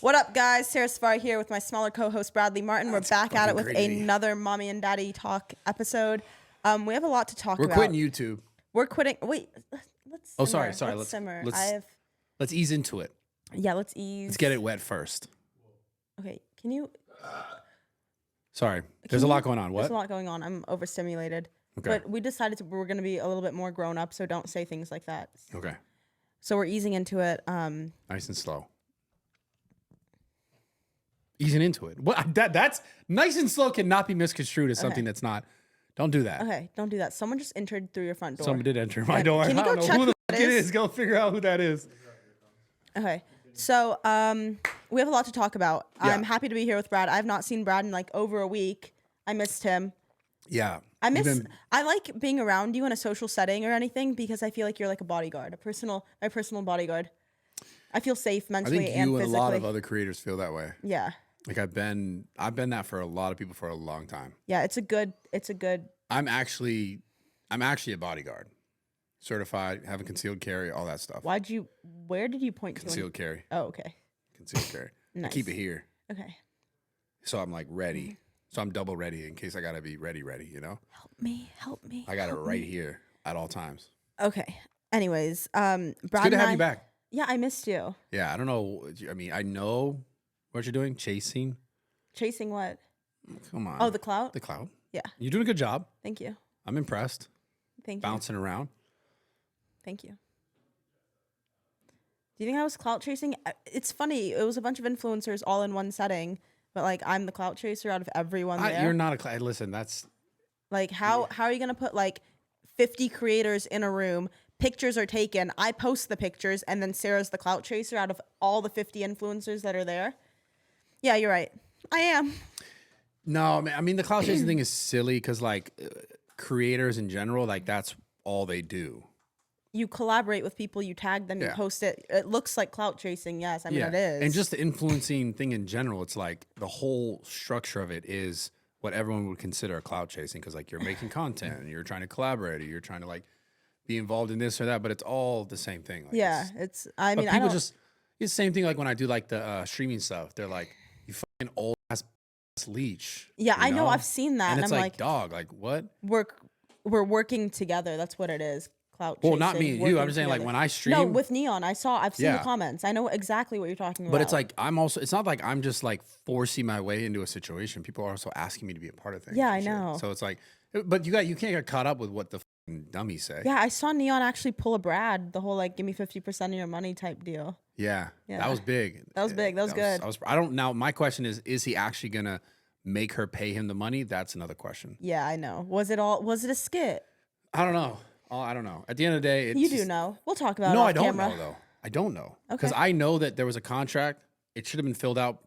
What up, guys? Sara here with my smaller co-host Bradley Martin. We're back at it with another mommy and daddy talk episode. We have a lot to talk about. We're quitting YouTube. We're quitting. Wait, let's. Oh, simmer. sorry. Let's simmer. Let's ease into it. Yeah, let's ease. Let's get it wet first. Okay, can you? Sorry, there's a lot going on. What? There's a lot going on. I'm overstimulated. Okay. But we decided we're going to be a little bit more grown up, so don't say things like that. Okay. So we're easing into it. Nice and slow. Easing into it. What? That's nice and slow cannot be misconstrued as something that's not. Don't do that. Okay, don't do that. Someone just entered through your front door. Someone did enter my door. Can you go check who the fuck it is? Go figure out who that is. Okay. So we have a lot to talk about. Yeah. I'm happy to be here with Brad. I've not seen Brad in like over a week. I missed him. Yeah. I like being around you in a social setting or anything because I feel like you're like a bodyguard, my personal bodyguard. I feel safe mentally and physically. I think you and a lot of other creators feel that way. Yeah. Like I've been that for a lot of people for a long time. Yeah, it's a good. I'm actually a bodyguard. Certified, having concealed carry, all that stuff. Where did you point to? Concealed carry. Oh, okay. Concealed carry. Nice. I keep it here. Okay. So I'm like ready. So I'm double ready in case I gotta be ready, you know? Help me. I got it right here at all times. Okay. Anyways, Brad, it's good to have you back. Yeah, I missed you. Yeah, I don't know. I mean, I know what you're doing. Chasing what? Come on. Oh, the clout? The clout. Yeah. You're doing a good job. Thank you. I'm impressed. Thank you. Bouncing around. Thank you. Do you think I was clout chasing? It's funny. It was a bunch of influencers all in one setting, but like I'm the clout chaser out of everyone there. You're not a clout. Listen, that's like how are you gonna put like 50 creators in a room? Pictures are taken. I post the pictures, and then Sarah's the clout chaser out of all the 50 influencers that are there. Yeah, you're right. I am. No, I mean the clout chasing thing is silly because like creators in general, like that's all they do. You collaborate with people, you tag them, you post it. It looks like clout chasing, yes. I mean, it is. And just the influencing thing in general, it's like the whole structure of it is what everyone would consider a clout chasing because like you're making content and you're trying to collaborate or you're trying to like be involved in this or that, but it's all the same thing. Like it's I mean, people just, it's the same thing like when I do like the streaming stuff. They're like, you fucking old ass leech. Yeah, I know. I've seen that. And it's I'm like, dog, like what? We're working together. That's what it is. Clout chasing. Well, not me and you. I'm just saying, like when I stream. No, with N3on, I've seen the comments. I know exactly what you're talking about. But it's like it's not like I'm just like forcing my way into a situation. People are also asking me to be a part of things. Yeah, I know. So it's like, but you can't get caught up with what the dummies say. Yeah, I saw N3on actually pull a Brad, the whole like give me 50% of your money type deal. Yeah, that was big. That was big. That was good. I don't now. My question is he actually gonna make her pay him the money? That's another question. Yeah, I know. Was it a skit? I don't know. I don't know. At the end of the day, you do know. We'll talk about it. No, off I don't camera. know though. I don't know Okay. because I know that there was a contract. It should have been filled out,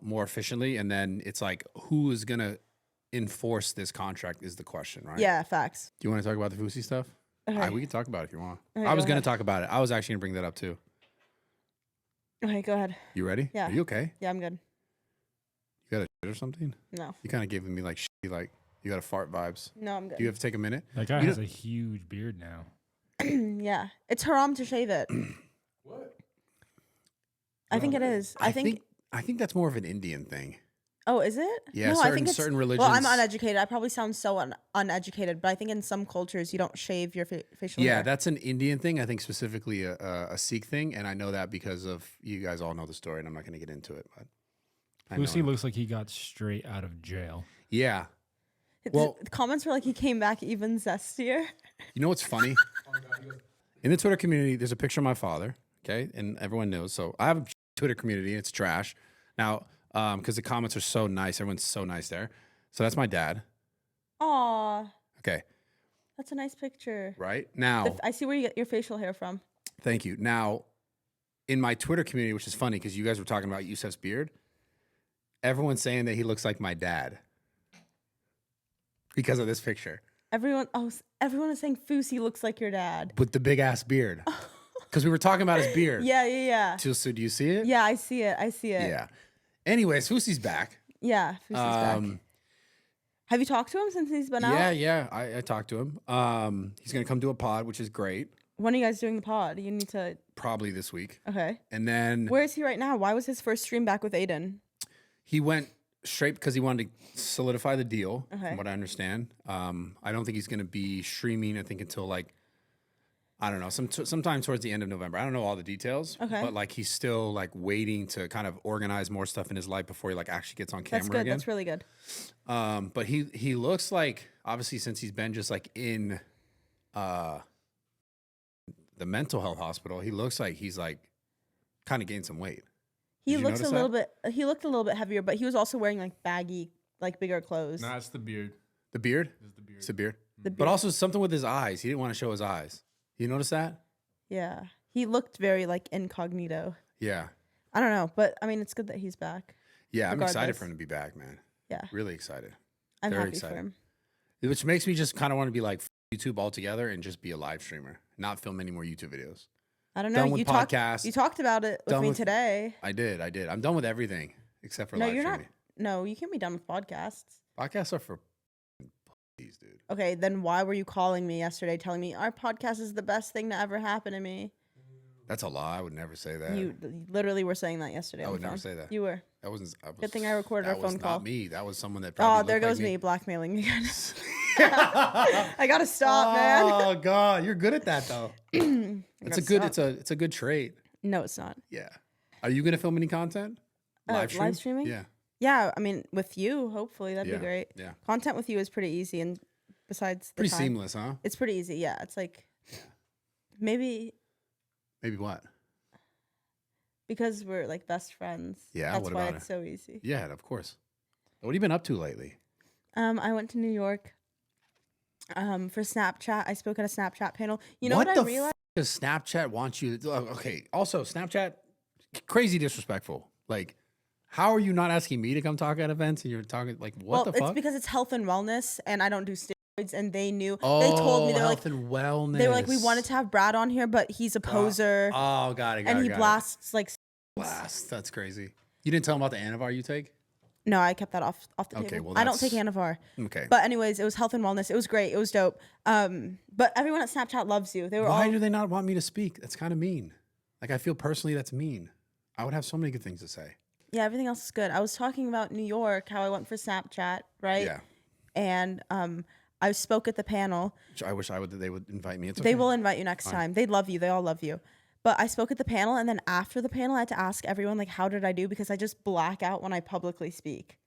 more efficiently, and then it's like, who is gonna enforce this contract is the question, right? Yeah, facts. Do you want to talk about the fousey stuff? Okay. We can talk about it if you want. Okay, I was gonna talk about it. I was actually gonna bring that up too. Okay, go ahead. You ready? Yeah. Are you okay? Yeah, I'm good. You got a shit or something? No. You kind of gave me like shitty, like you got a fart vibes. No, I'm good. Do you have to take a minute? That guy has a huge beard now. Yeah, it's haram to shave it. What? I think it is. I think that's more of an Indian thing. Oh, is it? Yeah, no, I think certain religions. Well, I'm uneducated. I probably sound so uneducated, but I think in some cultures you don't shave your facial hair. Yeah, that's an Indian thing. I think specifically a Sikh thing, and I know that because of you guys all know the story, and I'm not going to get into it. But fousey looks like he got straight out of jail. Yeah. Well, the comments were like he came back even zestier. You know what's funny? In the Twitter community, there's a picture of my father. Okay, and everyone knows. So I have a Twitter community. It's trash now. Because the comments are so nice. Everyone's so nice there. So that's my dad. Aw. Okay. That's a nice picture. Right? Now. I see where you get your facial hair from. Thank you. Now, in my Twitter community, which is funny because you guys were talking about Yusef's beard, everyone's saying that he looks like my dad. Because of this picture. Everyone is saying fousey looks like your dad. With the big ass beard. Because we were talking about his beard. Yeah. So do you see it? Yeah, I see it. Yeah. Anyways, fousey's back. Yeah, fousey's back. Have you talked to him since he's been out? Yeah. I talked to him. He's going to come do a pod, which is great. When are you guys doing the pod? You need to. Probably this week. Okay. And then Where is he right now? Why was his first stream back with Adin? he went straight because he wanted to solidify the deal, Okay. from what I understand. I don't think he's going to be streaming, I think, until like, I don't know, sometime towards the end of November. I don't know all the details. Okay. But like he's still like waiting to kind of organize more stuff in his life before he like actually gets on camera That's good. again. That's really good. But he looks like, obviously, since he's been just like in the mental health hospital, he looks like he's like kind of gained some weight. He Did you looks a notice little bit. He looked a little bit heavier, but he was also wearing like baggy, like bigger clothes. Nah, it's the beard. The beard? It's the beard. It's the beard. The But beard. also something with his eyes. He didn't want to show his eyes. You notice that? Yeah, he looked very like incognito. Yeah. I don't know, but I mean, it's good that he's back. Yeah, I'm excited Regardless. for him to be back, man. Yeah, Really excited. I'm Very happy excited. for him. Which makes me just kind of want to be like YouTube altogether and just be a live streamer, not film any more YouTube videos. I don't know. Done with You podcasts. talked about it with Done me with- today. I did. I'm done with everything except for No, live you're not. streaming. No, you can't be done with podcasts. Podcasts are for pussies, dude. Okay, then why were you calling me yesterday telling me our podcast is the best thing to ever happen to me? That's a lie. I would never say that. You literally were saying that yesterday. I on would the never phone. say that. You were. That wasn't. Good thing I recorded our that was phone call. not me. That was someone that. Oh, Probably there looked goes like me blackmailing again. I gotta stop, man. Oh God, you're good at that though. It's a good. It's a good trait. No, it's not. Yeah. Are you gonna film any content? Live streaming? Yeah. Yeah, I mean, with you, hopefully that'd Yeah. be great. Yeah. Content with you is pretty easy, and besides the Pretty time, seamless, huh? it's pretty easy. Yeah, it's like maybe Maybe what? because we're like best friends. Yeah, that's what why about it's so easy. Yeah, of course. What have you been up to lately? I went to New York. For Snapchat, I spoke at a Snapchat panel. You know what what the I realized? does Snapchat want you to? Okay. Also, Snapchat, crazy disrespectful. Like, how are you not asking me to come talk at events and you're talking like what the it's fuck? because it's health and wellness, and I don't do steroids. And they knew. Oh, they told me they're health like and wellness. they were like we wanted to have Brad on here, but he's a poser, Oh, got it. and he blasts like. Blast. That's crazy. You didn't tell him about the Anavar you take? No, I kept that off the Okay, table. well, I don't take that's- Anavar. Okay. But anyways, it was health and wellness. It was great. It was dope. But everyone at Snapchat loves you. They were Why all do they not want me to speak? That's kind of mean. Like, I feel personally that's mean. I would have so many good things to say. yeah. Everything else is good. I was talking about New York, how I went for Snapchat, right? Yeah. And I spoke at the panel. Which I wish they would invite me. It's They okay. will invite you next time. They love you. They all love you. But I spoke at the panel, and then after the panel, I had to ask everyone like, how did I do? Because I just black out when I publicly speak.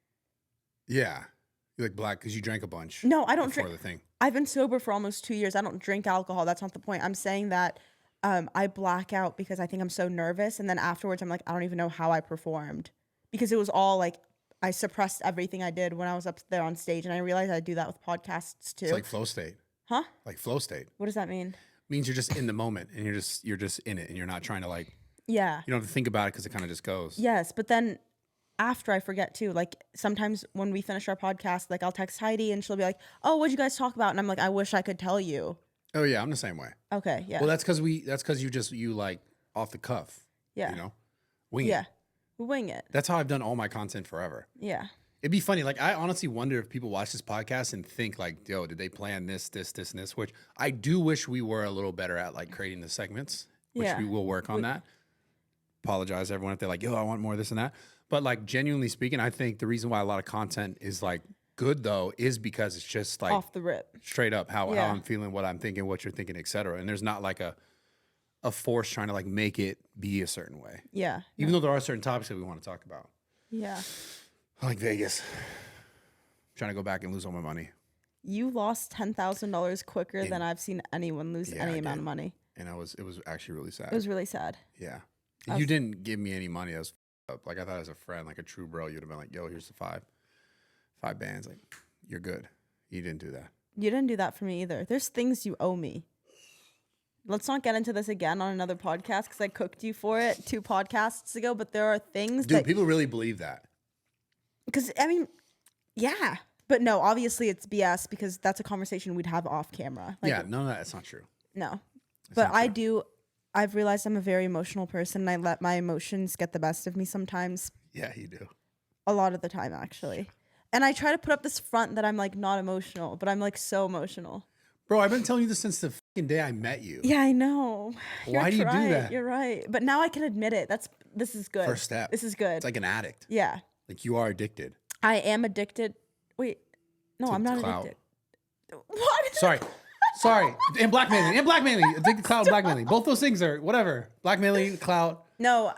Yeah. You're like black because you drank a bunch. No, I don't before drink. the thing. I've been sober for almost 2 years. I don't drink alcohol. That's not the point. I'm saying that I black out because I think I'm so nervous. And then afterwards, I'm like, I don't even know how I performed. Because it was all like, I suppressed everything I did when I was up there on stage. And I realized I do that with podcasts too. It's like flow state. Huh? Like flow state. What does that mean? Means you're just in the moment and you're just in it and you're not trying to like, Yeah. you don't have to think about it because it kind of just goes. Yes. But then after I forget too, like sometimes when we finish our podcast, like I'll text Heidi and she'll be like, oh, what'd you guys talk about? And I'm like, I wish I could tell you. Oh yeah, I'm the same way. Okay. Yeah. Well, that's because you like off the cuff. yeah. You know, wing Yeah. it. We wing it. That's how I've done all my content forever. Yeah. It'd be funny. Like, I honestly wonder if people watch this podcast and think like, yo, did they plan this, and this? Which I do wish we were a little better at, like creating the segments, which Yeah. we will work on that. Apologize everyone if they're like, yo, I want more of this and that. But like, genuinely speaking, I think the reason why a lot of content is like good though is because it's just like Off the rip. straight up how Yeah. I'm feeling, what I'm thinking, what you're thinking, etc. And there's not like a force trying to like make it be a certain way. Yeah. Even though there are certain topics that we want to talk about. Yeah. Like Vegas. Trying to go back and lose all my money. You lost $10,000 quicker than I've seen anyone lose Yeah, any I amount did. of money. And it was actually really sad. It was really sad. Yeah. I You was- didn't give me any money. I was up. Like I thought as a friend, like a true bro, you'd have been like, yo, here's the five bands. Like, you're good. You didn't do that. You didn't do that for me either. There's things you owe me. Let's not get into this again on another podcast because I cooked you for it 2 podcasts ago. But there are things Dude, that people really believe that. because I mean, yeah, but no, obviously it's BS because that's a conversation we'd have off camera. Like, Yeah, no, that's not true. no, but not I true. do. I've realized I'm a very emotional person, and I let my emotions get the best of me sometimes. Yeah, you do. A lot of the time, actually. And I try to put up this front that I'm like not emotional, but I'm like so emotional. Bro, I've been telling you this since the fucking day I met you. Yeah, I know. Why do you do that? You're right. But now I can admit it. This is good. First step. This is good. It's like an addict. Yeah. Like you are addicted. I am addicted. Wait. No, I'm not clout. addicted. What? Sorry. And blackmailing. Addicted, clout, blackmailing. Both those things are whatever. Blackmailing, clout. No,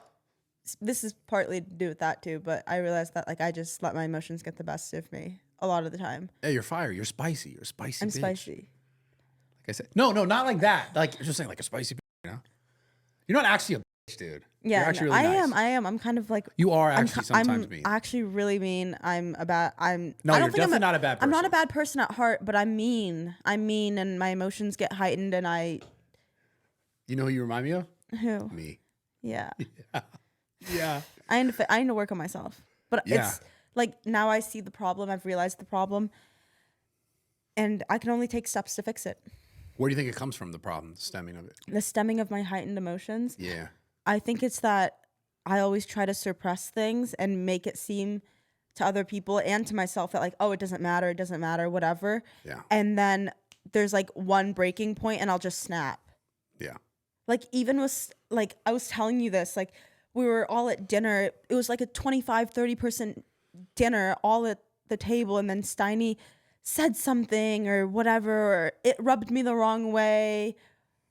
this is partly to do with that too, but I realized that like I just let my emotions get the best of me a lot of the time. Hey, you're fire. You're spicy. You're a spicy I'm bitch. spicy. Like I said. No, not like that. Like you're just saying like a spicy bitch, you know? You're not actually a bitch, dude. Yeah, you're actually no, really nice. I am. I'm kind of like You are actually sometimes I'm mean. actually really mean. No, I you're don't think definitely not a bad person. I'm not a bad person at heart, but I'm mean. I'm mean and my emotions get heightened and I You know who you remind me of? who? Me. Yeah. Yeah. I need to work on myself. But Yeah. it's like now I see the problem, I've realized the problem, and I can only take steps to fix it. Where do you think it comes from, the problem, the stemming of it? The stemming of my heightened emotions. Yeah. I think it's that I always try to suppress things and make it seem to other people and to myself that like, oh, it doesn't matter, whatever. Yeah. And then there's like one breaking point and I'll just snap. Yeah. Like even with like, I was telling you this, like we were all at dinner. It was like a 25, 30% dinner all at the table. And then Steiny said something or whatever, or it rubbed me the wrong way.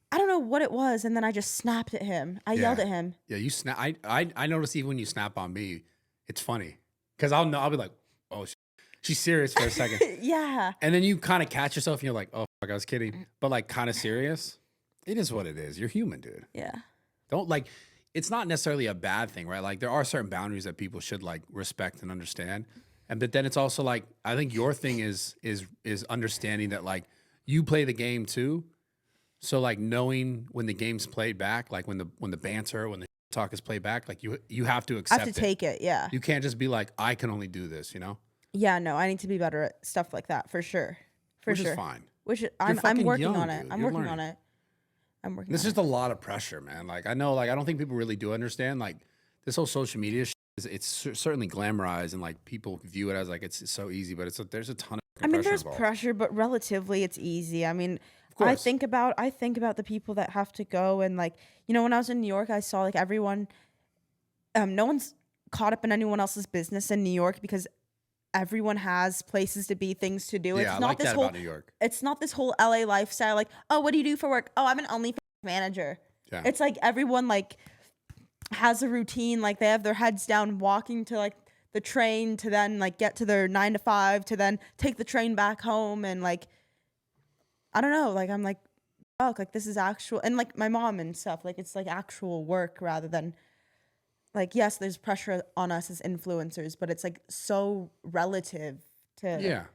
I don't know what it was, and then I just snapped at him. I yelled at him. Yeah, you snap. I notice even when you snap on me, it's funny because I'll be like, oh, she's serious for a second. Yeah. And then you kind of catch yourself and you're like, oh, fuck, I was kidding. But like kind of serious. It is what it is. You're human, dude. Yeah. Don't like. It's not necessarily a bad thing, right? Like there are certain boundaries that people should like respect and understand. And but then it's also like I think your thing is understanding that like you play the game too. So like knowing when the game's played back, like when the banter, when the talk is played back, like you have to accept it. I have to take it. Yeah. You can't just be like, I can only do this, you know? Yeah. No, I need to be better at stuff like that for sure. Which is fine. I'm fucking working young, on it. dude. I'm You're working on learning. it. I'm working. This on is just a lot of pressure, man. Like I know, like I don't think people really do understand. Like this whole social media shit it's certainly glamorized and like people view it as like it's so easy, but there's a ton of I mean, pressure there's involved. pressure, but relatively it's easy. I mean, course. I think about the people that have to go and like, you know, when I was in New York, I saw like everyone, no one's caught up in anyone else's business in New York because everyone has places to be, things to do. Yeah, It's I not like this that whole, about New York. It's not this whole LA lifestyle. Like, oh, what do you do for work? Oh, I'm an OnlyFans manager. Yeah. It's like everyone like has a routine. Like they have their heads down, walking to like the train to then like get to their 9 to 5 to then take the train back home. And like, I don't know, like I'm like, oh, like this is actual, and like my mom and stuff, like it's like actual work rather than like, yes, there's pressure on us as influencers, but it's like so relative to. Yeah.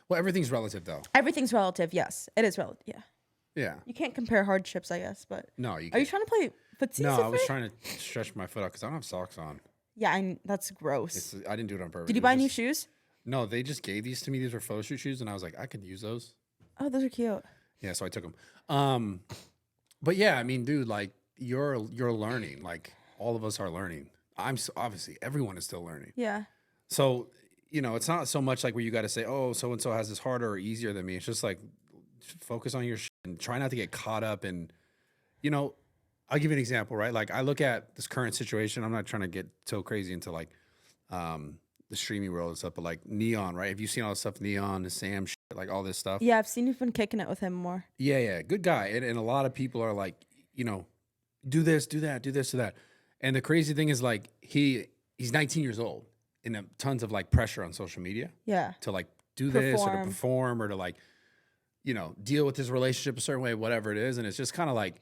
Well, everything's relative though. Everything's relative. Yes, it is relative. Yeah. Yeah. You can't compare hardships, I guess, but. No, you Are can't. you trying to play footsie? No, I was trying to stretch my foot out because I don't have socks on. Yeah, that's gross. I didn't do it on purpose. Did you buy new shoes? No, they just gave these to me. These were photo shoot shoes, and I was like, I could use those. Oh, those are cute. Yeah, so I took them. But yeah, I mean, dude, like you're learning. Like all of us are learning. Obviously everyone is still learning. Yeah. So you know, it's not so much like where you got to say, oh, so and so has this harder or easier than me. It's just like focus on your shit and try not to get caught up in, you know. I'll give you an example, right? Like I look at this current situation. I'm not trying to get so crazy into like the streaming world and stuff, but like N3on, right? Have you seen all this stuff? N3on and Sam, like all this stuff. Yeah, I've seen you've been kicking it with him more. Yeah, good guy. And a lot of people are like, you know, do this, do that, do this, do that. And the crazy thing is like he's 19 years old and tons of like pressure on social media. Yeah. To like do this or to perform or to like, you know, deal with his relationship a certain way, whatever it is. And it's just kind of like,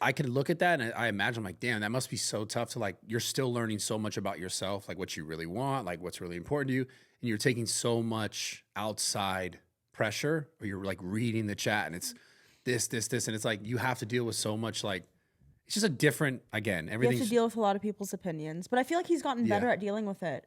I could look at that and I imagine like, damn, that must be so tough to like, you're still learning so much about yourself, like what you really want, like what's really important to you. And you're taking so much outside pressure or you're like reading the chat and it's this. And it's like, you have to deal with so much, like, it's just a different, again, everything. You have to deal with a lot of people's opinions, but I feel like he's gotten better at dealing with it.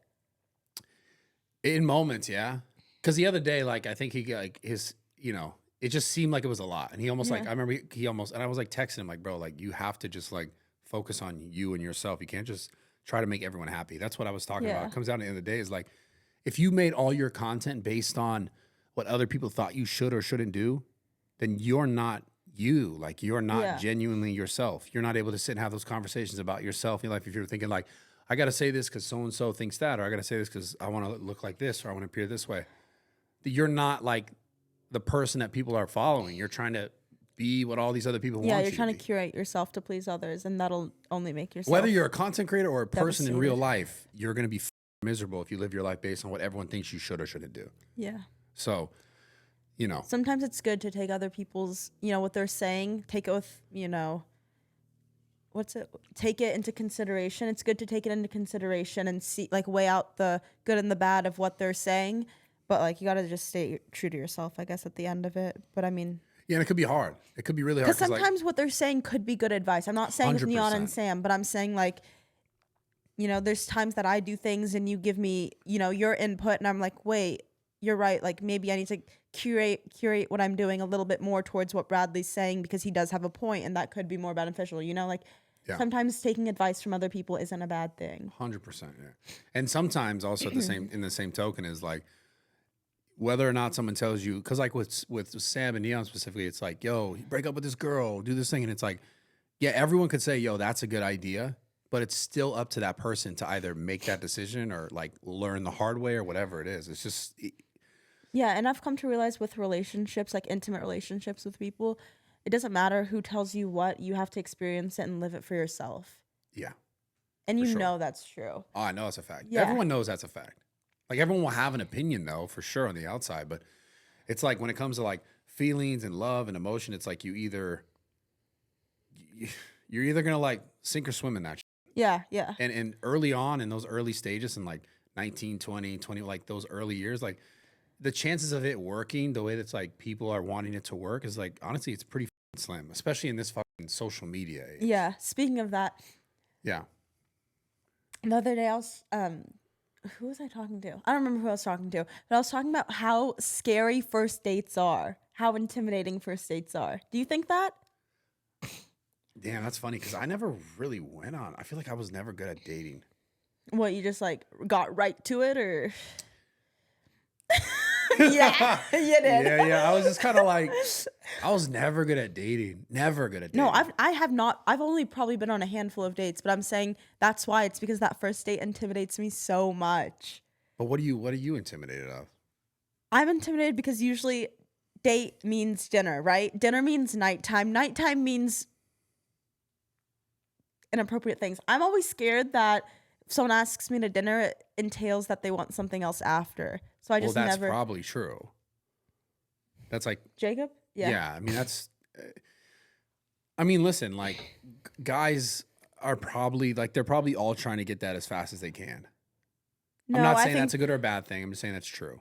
In moments. Yeah. Cause the other day, like, I think he like his, you know, it just seemed like it was a lot. And he almost like, I remember he almost, and I was like texting him like, bro, like you have to just like focus on you and yourself. You can't just try to make everyone happy. That's what I was talking about. It comes down to the end of the day is like, if you made all your content based on what other people thought you should or shouldn't do, then you're not you. Like, you're not Yeah. genuinely yourself. You're not able to sit and have those conversations about yourself in your life. If you're thinking like, I got to say this because so-and-so thinks that, or I got to say this because I want to look like this, or I want to appear this way. You're not like the person that people are following. You're trying to be what all these other people want you to be. Yeah, you're trying to curate yourself to please others, and that'll only make yourself. Whether you're a content creator or a person in real devastated. life, you're going to be miserable if you live your life based on what everyone thinks you should or shouldn't do. Yeah. So, you know, Sometimes it's good to take other people's, what they're saying, take it with, take it into consideration. It's good to take it into consideration and see, like, weigh out the good and the bad of what they're saying. But, like, you got to just stay true to yourself, I guess, at the end of it. But, I mean... yeah, and it could be hard. It could be really hard. Because sometimes what they're saying could be good advice. I'm not saying with N3on and 100%. Sam, but I'm saying, like, there's times that I do things and you give me, your input, and I'm like, wait, you're right. Like, maybe I need to curate what I'm doing a little bit more towards what Bradley's saying, because he does have a point, and that could be more beneficial. Like, Yeah. sometimes taking advice from other people isn't a bad thing. 100%. Yeah. And sometimes also in the same token is like, whether or not someone tells you, because like with Sam and N3on specifically, it's like, yo, break up with this girl, do this thing. And it's like, yeah, everyone could say, yo, that's a good idea, but it's still up to that person to either make that decision or like learn the hard way or whatever it is. It's just... Yeah, and I've come to realize with relationships, like intimate relationships with people, it doesn't matter who tells you what, you have to experience it and live it for yourself. Yeah. And you sure. know that's true. Oh, I know that's a fact. Yeah. Everyone knows that's a fact. Like, everyone will have an opinion, though, for sure on the outside. But it's like when it comes to like feelings and love and emotion, it's like you're either gonna like sink or swim in that. Yeah, yeah. And early on in those early stages, in like 19, 20, like those early years, like the chances of it working the way that's like people are wanting it to work is like, honestly, it's pretty slim, especially in this fucking social media age. Yeah. Speaking of that, Yeah. the other day I was who was I talking to? I don't remember who I was talking to, but I was talking about how scary first dates are, how intimidating first dates are. Do you think that? Damn, that's funny because I never really went on. I feel like I was never good at dating. What, you just like got right to it, or? Yeah, you did. Yeah. I was just kind of like, I was never good at dating. Never good at dating. No, I have not. I've only probably been on a handful of dates, but I'm saying that's why. It's because that first date intimidates me so much. But what are you intimidated of? I'm intimidated because usually date means dinner, right? Dinner means nighttime. Nighttime means inappropriate things. I'm always scared that if someone asks me to dinner, it entails that they want something else after. So I just that's never. probably true. That's like, Jacob? yeah. I mean, that's. I mean, listen, like, guys are probably like, they're probably all trying to get that as fast as they can. No, I'm not I saying think, that's a good or a bad thing. I'm just saying that's true.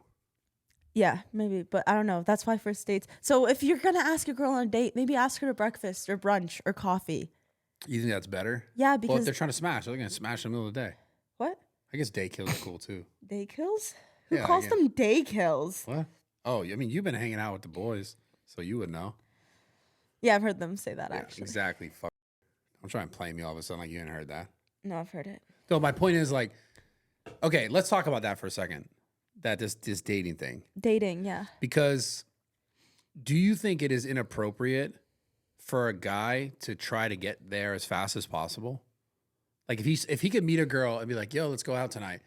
yeah, maybe, but I don't know. That's why first dates. So if you're gonna ask a girl on a date, maybe ask her to breakfast or brunch or coffee. You think that's better? Yeah, Well, if because they're trying to smash, they're going to smash in the middle of the day. what? I guess day kills are cool too. Day kills? Who Yeah, calls yeah. them day kills? What? Oh, I mean, you've been hanging out with the boys, so you would know. Yeah, I've heard them say that Yeah, actually. exactly. Fuck. I'm trying to play me all of a sudden like you ain't heard that. No, I've heard it. So my point is like, okay, let's talk about that for a second. That this dating thing. Dating, yeah. Because do you think it is inappropriate for a guy to try to get there as fast as possible? Like if he could meet a girl and be like, yo, let's go out tonight,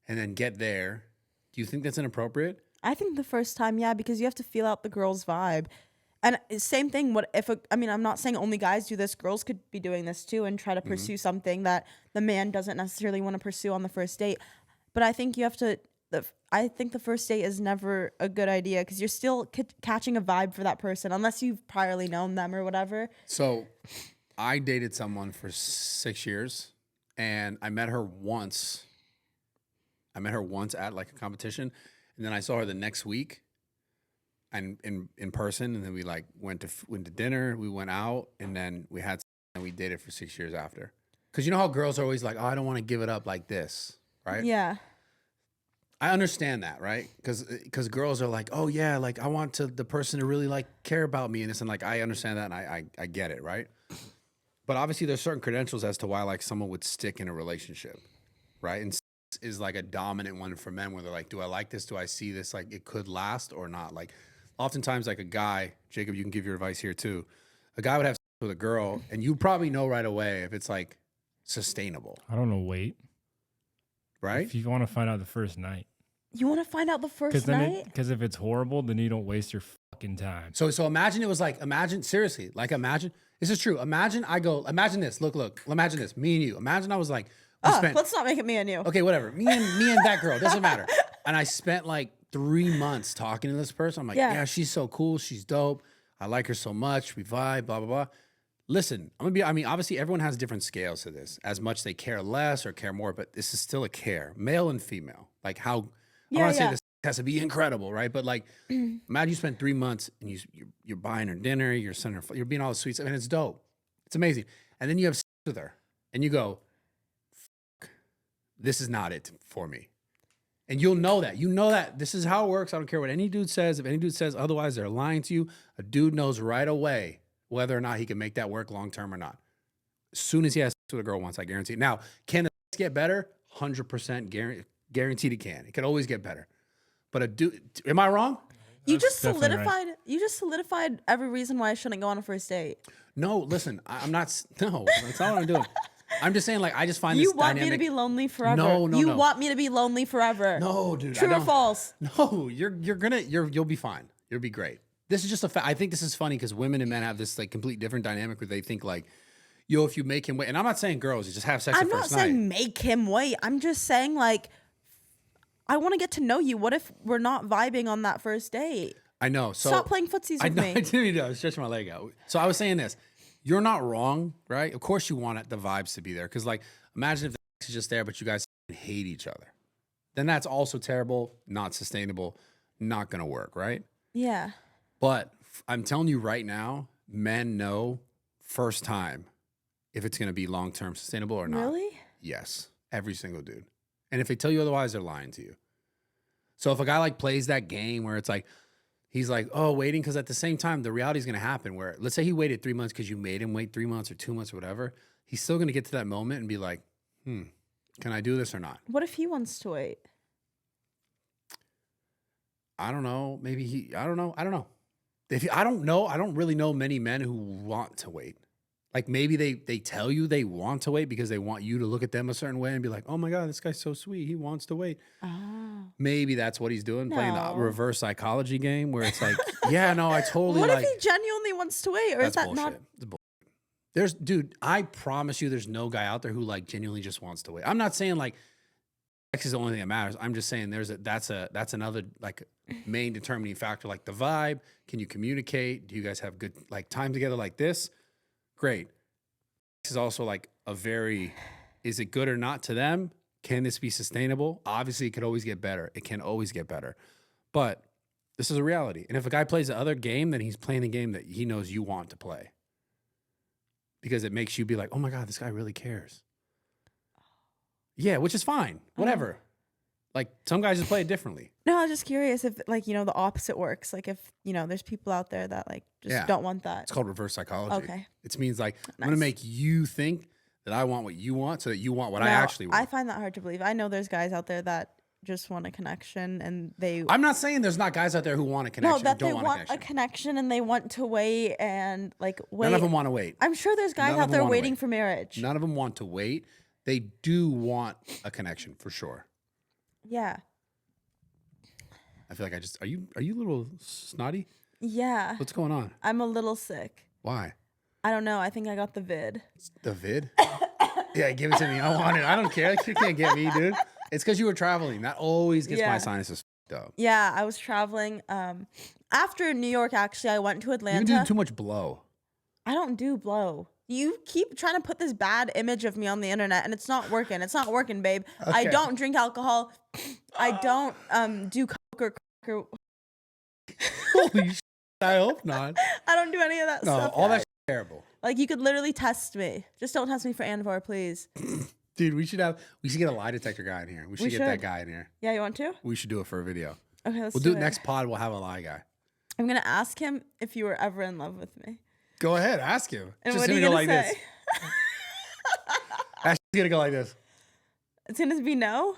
and then get there, do you think that's inappropriate? I think the first time, yeah, because you have to feel out the girl's vibe. And same thing, I'm not saying only guys do this. Girls could be doing this too and try to pursue something that the man doesn't necessarily want to pursue on the first date. But I think you have to, I think the first date is never a good idea because you're still catching a vibe for that person unless you've priorly known them or whatever. So I dated someone for 6 years and I met her once. At like a competition, and then I saw her the next week and in person, and then we like went to dinner, we went out, and then we dated for 6 years after. Because you know how girls are always like, oh, I don't want to give it up like this, right? Yeah. I understand that, right? Because girls are like, oh yeah, like I want the person to really like care about me and this, and like I understand that, and I get it, right? But obviously there's certain credentials as to why like someone would stick in a relationship, right? And is like a dominant one for men where they're like, do I like this? Do I see this? Like it could last or not? Like oftentimes like a guy, Jacob, you can give your advice here too. A guy would have sex with a girl, and you probably know right away if it's like sustainable, I don't know. Wait. right? If you want to find out the first night. You want to find out the first night? Because if it's horrible, then you don't waste your fucking time. So imagine it was like, seriously, like imagine, this is true. Imagine imagine this, look, imagine this, me and you. Imagine I was like, Let's not make it me and you. okay, whatever. Me and that girl, doesn't matter. And I spent like 3 months talking to this person. I'm like, yeah, she's so cool. She's dope. I like her so much. We vibe, blah, blah, blah. Listen, obviously everyone has different scales to this. As much they care less or care more, but this is still a care, male and female. Like how, I want to say this has to be incredible, right? But like, imagine you spend 3 months and you're buying her dinner, you're sending her, you're being all the sweet stuff, and it's dope. It's amazing. And then you have sex with her and you go, this is not it for me. And you'll know that. You know that this is how it works. I don't care what any dude says. If any dude says otherwise, they're lying to you. A dude knows right away whether or not he can make that work long term or not. As soon as he has sex with a girl once, I guarantee. Now, can the sex get better? 100% guaranteed it can. It could always get better. But a dude, am I wrong? You just definitely solidified. You just solidified every reason why I shouldn't go on a first date. No, listen, I'm not. No, that's not what I'm doing. I'm just saying, like, I just find this You want dynamic. me to be lonely forever. No, You want me to be lonely forever. No, dude. True or false? No, you'll be fine. You'll be great. This is just a fact. I think this is funny because women and men have this like complete different dynamic where they think like, yo, if you make him wait, and I'm not saying girls, you just have sex I'm the not first saying night. make him wait. I'm just saying like, I want to get to know you. What if we're not vibing on that first date? I know. So Stop playing footsies with me. I didn't mean to. I was stretching my leg out. So I was saying this. You're not wrong, right? Of course you want the vibes to be there. Because like, imagine if the sex is just there, but you guys hate each other. Then that's also terrible, not sustainable, not going to work, right? Yeah. But I'm telling you right now, men know first time if it's going to be long-term sustainable or not. Really? Yes. Every single dude. And if they tell you otherwise, they're lying to you. So if a guy like plays that game where it's like, he's like, oh, waiting, because at the same time, the reality is going to happen where, let's say he waited 3 months because you made him wait 3 months or 2 months or whatever. He's still going to get to that moment and be like, can I do this or not? What if he wants to wait? I don't know. Maybe I don't know. I don't know. I don't really know many men who want to wait. Like maybe they tell you they want to wait because they want you to look at them a certain way and be like, oh my God, this guy's so sweet. He wants to wait. Oh. Maybe that's what he's doing, playing the No. reverse psychology game where it's like, yeah, no, I totally What like. if he genuinely wants to wait? Or is That's that bullshit. not? It's bullshit. Dude, I promise you there's no guy out there who like genuinely just wants to wait. I'm not saying like sex is the only thing that matters. I'm just saying that's another like main determining factor, like the vibe. Can you communicate? Do you guys have good like time together like this? Great. This is also like is it good or not to them? Can this be sustainable? Obviously, it could always get better. It can always get better. But this is a reality. And if a guy plays the other game, then he's playing the game that he knows you want to play. Because it makes you be like, oh my God, this guy really cares. Yeah, which is fine. Whatever. Like some guys just play it differently. No, I was just curious if like, the opposite works. Like if, there's people out there that like just don't want that. It's called reverse psychology. Okay. It means like, I'm going to make you think that I want what you want so that you want what I actually want. I find that hard to believe. I know there's guys out there that just want a connection and they... I'm not saying there's not guys out there who want a connection. No, that don't they want a a connection and they want to wait and like wait. None of them want to wait. I'm sure there's guys None of out them there wanna waiting wait. for marriage. None of them want to wait. They do want a connection for sure. Yeah. I feel like are you a little snotty? Yeah. What's going on? I'm a little sick. Why? I don't know. I think I got the vid. The vid? Yeah, give it to me. I want it. I don't care. You can't get me, dude. It's because you were traveling. That always gets my sinuses f***ed up. Yeah, I was traveling. After New York, actually, I went to Atlanta. You've been doing too much blow. I don't do blow. You keep trying to put this bad image of me on the internet, and it's not working. It's not working, babe. Okay. I don't drink alcohol. I don't do coke or crack or... Holy shit. I hope not. I don't do any of that stuff. All guys. that's terrible. Like, you could literally test me. Just don't test me for N4, please. Dude, we should get a lie detector guy in here. We should get that guy in here. Yeah, you want to? We should do it for a video. Okay, let's We'll do it next pod. We'll have a lie guy. I'm going to ask him if you were ever in love with me. Go ahead. Ask him. And Just what are you gonna going go to like say? this. Ashley's going to go like this. It's going to be no?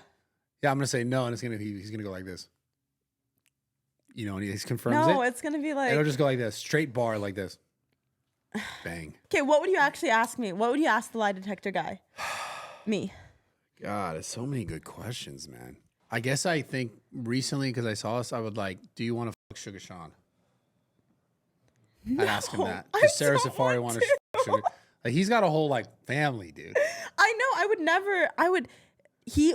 Yeah, I'm going to say no, and he's going to go like this. you know, and he confirms No, it. it's gonna be like. It'll just go like this, straight bar like this. Bang. Okay, what would you actually ask me? What would you ask the lie detector guy? Me. God, it's so many good questions, man. I guess I think recently, because I saw this, I would like, do you want to fuck Suga Sean? I'd ask him that. I Does Sarah don't Safari want to fuck Suga? Like, he's got a whole like family, dude. I know. I would never.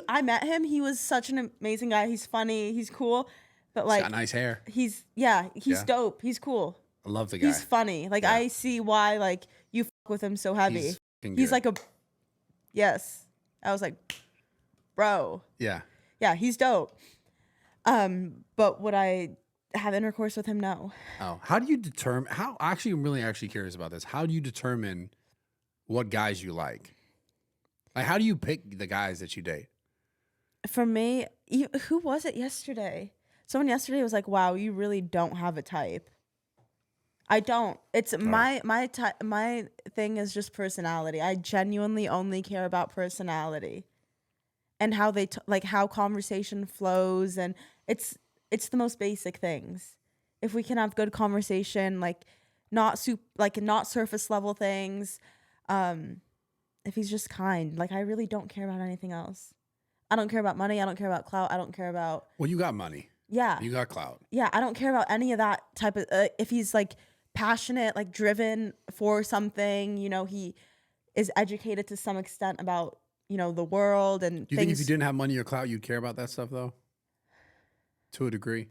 I met him. He was such an amazing guy. He's funny. He's cool. But He's like, got nice hair. he's Yeah. dope. He's cool. I love the guy. He's funny. Like Yeah. I see why like you fuck with him so heavy. He's fucking He's good. like a. Yes. I was like, bro. Yeah. Yeah, he's dope. But would I have intercourse with him? No. Oh, how do you determine? Actually, I'm really actually curious about this. How do you determine what guys you like? Like, how do you pick the guys that you date? For me, who was it yesterday? Someone yesterday was like, "Wow, you really don't have a type." I don't. It's my thing is just personality. I genuinely only care about personality and how they like how conversation flows, and it's the most basic things. If we can have good conversation, like not surface level things, if he's just kind, like I really don't care about anything else. I don't care about money. I don't care about clout. I don't care about. Well, you got money. Yeah. You got clout. Yeah, I don't care about any of that type of. If he's like passionate, like driven for something, you know, he is educated to some extent about, you know, the world and Do you things. think if you didn't have money or clout, you'd care about that stuff though? To a degree.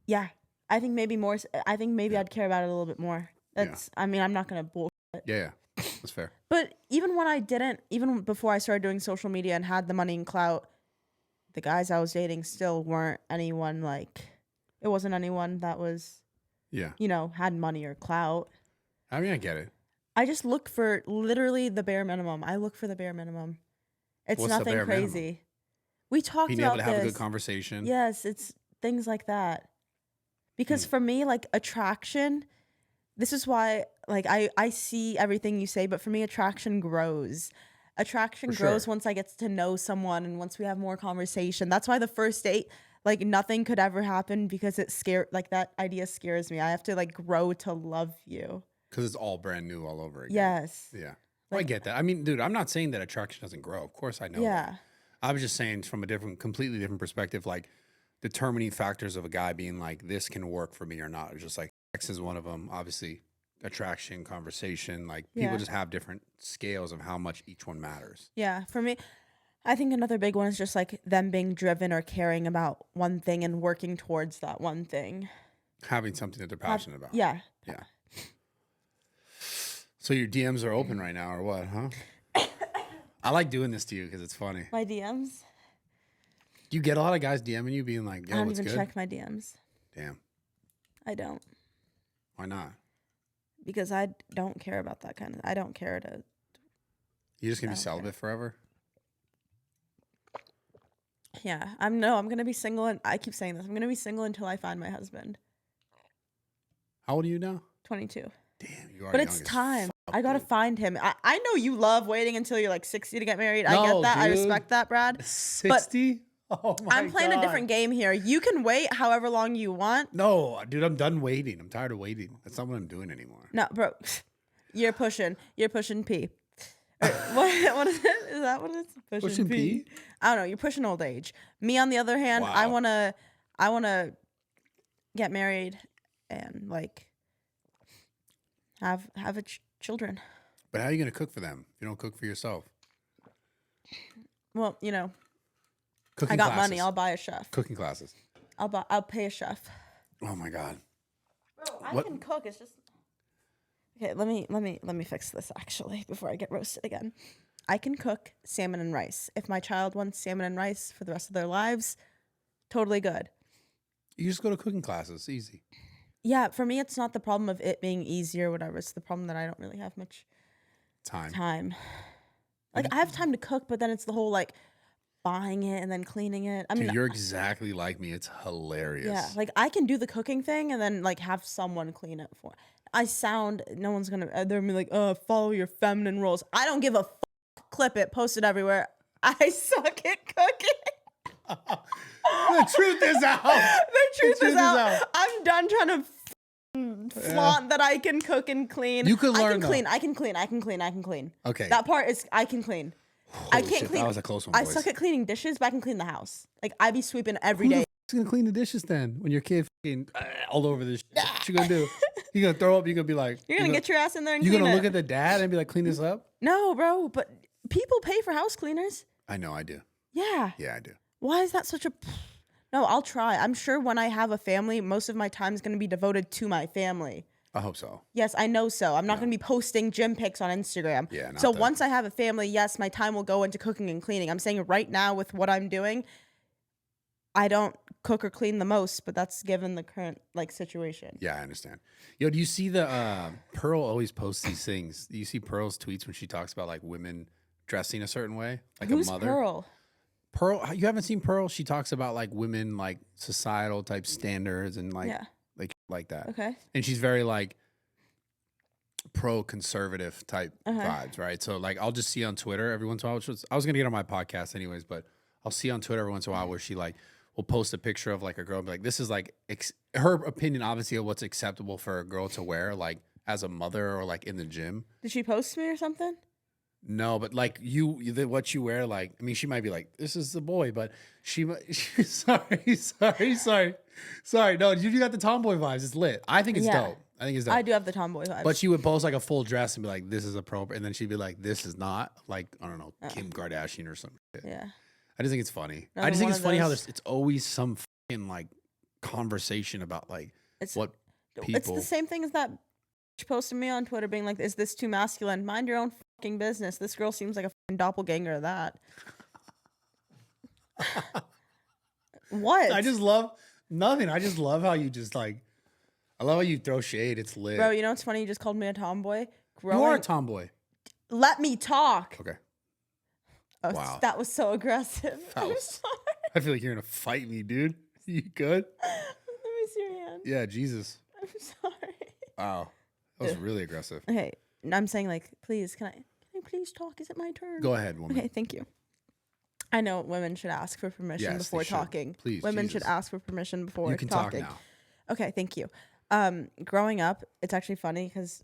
Yeah, I think maybe more. I think maybe I'd care about it a little bit more. That's. I mean, I'm not gonna bull. Yeah, that's fair. But even when I didn't, even before I started doing social media and had the money and clout, the guys I was dating still weren't anyone like. It wasn't anyone that was, Yeah. you know, had money or clout. I mean, I get it. I just look for literally the bare minimum. I look for the bare minimum. It's What's the nothing bare crazy. minimum? We talked Being about able to have this. a good conversation. Yes, it's things like that. Because for me, like attraction, this is why like I see everything you say, but for me, attraction grows. Attraction For grows sure. once I get to know someone and once we have more conversation. That's why the first date, like nothing could ever happen because that idea scares me. I have to like grow to love you. Because it's all brand new all over again. Yes. Yeah. Well, I get that. I mean, dude, I'm not saying that attraction doesn't grow. Of course I know Yeah. that. I was just saying from a completely different perspective, like determining factors of a guy being like, this can work for me or not. It's just like X is one of them. Obviously, attraction, conversation, like people Yeah. just have different scales of how much each one matters. Yeah. For me, I think another big one is just like them being driven or caring about one thing and working towards that one thing. Having something that they're passionate about. Yeah. Yeah. So your DMs are open right now or what, huh? I like doing this to you because it's funny. My DMs. Do you get a lot of guys DMing you being like, yo, I don't what's even good? check my DMs. Damn. I don't. Why not? Because I don't care about that kind of. I don't care to. You just gonna be Okay. celibate forever? Yeah, I'm gonna be single, and I keep saying this. I'm gonna be single until I find my husband. How old are you now? 22. Damn, you are. But it's time. I gotta find him. I know you love waiting until you're like 60 to get married. I get No, that. I dude. respect that, Brad. 60. Oh my I'm playing a different game here. You can wait however long you want. No, dude, I'm done waiting. I'm tired of waiting. That's not what I'm doing anymore. No, bro, you're pushing P. Or, what is it? Is that what it's Pushing P? I don't know. You're pushing old age. Me, on the other hand, I Wow. wanna get married and like have children. But how are you gonna cook for them if you don't cook for yourself? Well, you know, Cooking I got classes. money. I'll buy a chef. Cooking classes. I'll pay a chef. Oh my god. Bro, I What- can cook. It's just okay. Let me fix this actually before I get roasted again. I can cook salmon and rice. If my child wants salmon and rice for the rest of their lives, totally good. You just go to cooking classes. Easy. Yeah, for me, it's not the problem of it being easy or whatever. It's the problem that I don't really have much time. Like I have time to cook, but then it's the whole like buying it and then cleaning it. I mean, Dude, you're exactly like me. It's hilarious. yeah, like I can do the cooking thing and then like have someone clean it for. No one's gonna. They're gonna be like, follow your feminine roles. I don't give a fuck. Clip it, post it everywhere. I suck at cooking. The truth is out. The truth is out. I'm done trying to flaunt that I can cook and clean. You could learn. I can clean. Okay. That part is I can clean. I can't shit, clean. That was a close one. I boys. suck at cleaning dishes, but I can clean the house. Like I be sweeping every day. Who's gonna clean the dishes then? When your kid fucking all over this, shit? What you gonna do? You gonna throw up? You gonna be like, You're gonna get your ass in there and you clean gonna it. look at the dad and be like, clean this up? No, bro. But people pay for house cleaners. I know, I do. Yeah. Yeah, I do. Why is that such a? No, I'll try. I'm sure when I have a family, most of my time is gonna be devoted to my family. I hope so. Yes, I know so. I'm not going to be posting gym pics on Instagram. Yeah, not so that. once I have a family, yes, my time will go into cooking and cleaning. I'm saying right now with what I'm doing, I don't cook or clean the most, but that's given the current like situation. Yeah, I understand. Yo, do you see the Pearl always posts these things? Do you see Pearl's tweets when she talks about like women dressing a certain way? Like Who's a mother? Pearl? Pearl, you haven't seen Pearl? She talks about like women like societal type standards and like Yeah. like that. Okay. And she's very like pro-conservative type vibes, right? So like I'll just see on Twitter every once in a while, I was gonna get on my podcast anyways, but I'll see on Twitter every once in a while where she like will post a picture of like a girl and be like, this is like her opinion obviously of what's acceptable for a girl to wear like as a mother or like in the gym. Did she post me or something? No, but like what you wear, like, I mean, she might be like, this is the boy, but sorry. No, you got the tomboy vibes. It's lit. I think it's dope. I think it's dope. I do have the tomboy vibes. But she would post like a full dress and be like, this is appropriate. And then she'd be like, this is not, like, I don't know, Kim Kardashian or something. Yeah. I just think it's funny. No, I just think one it's of funny how those- it's always some fucking like conversation about like what people. It's the same thing as that bitch posted me on Twitter being like, is this too masculine? Mind your own fucking business. This girl seems like a fucking doppelganger of that. What? I just love nothing. I just love how you just like, I love how you throw shade. It's lit. Bro, you know what's funny? You just called me a tomboy. You are a tomboy. Let me talk. Okay. Oh, Wow. That was so aggressive. That I'm was- sorry. I feel like you're gonna fight me, dude. You good? Let me see your hand. Yeah, Jesus. I'm sorry. Wow. That was really aggressive. Okay. I'm saying like, please, can I please talk? Is it my turn? Go ahead, woman. Okay, thank you. I know women should ask for permission Yes, before they should. talking. Please, women should Jesus. ask for permission before You can talking. talk now. Okay, thank you. Growing up, it's actually funny because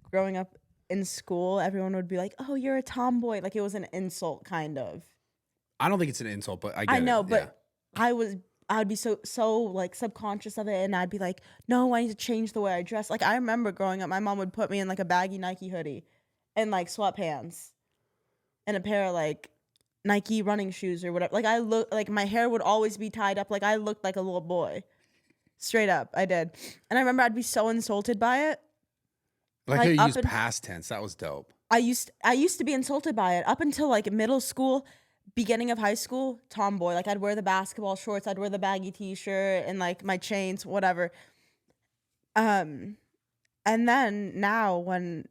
growing up in school, everyone would be like, "Oh, you're a tomboy." Like it was an insult, kind of. I don't think it's an insult, but I get I know, it. but I'd be so like subconscious of it, and I'd be like, "No, I need to change the way I dress." Like I remember growing up, my mom would put me in like a baggy Nike hoodie, and like sweatpants, and a pair of like Nike running shoes or whatever. Like I look like my hair would always be tied up. Like I looked like a little boy. Straight up, I did. And I remember I'd be so insulted by it. Like like, how you up used in- past tense. That was dope. I used to be insulted by it up until like middle school, beginning of high school, tomboy. Like I'd wear the basketball shorts, I'd wear the baggy t-shirt and like my chains, whatever. And then now when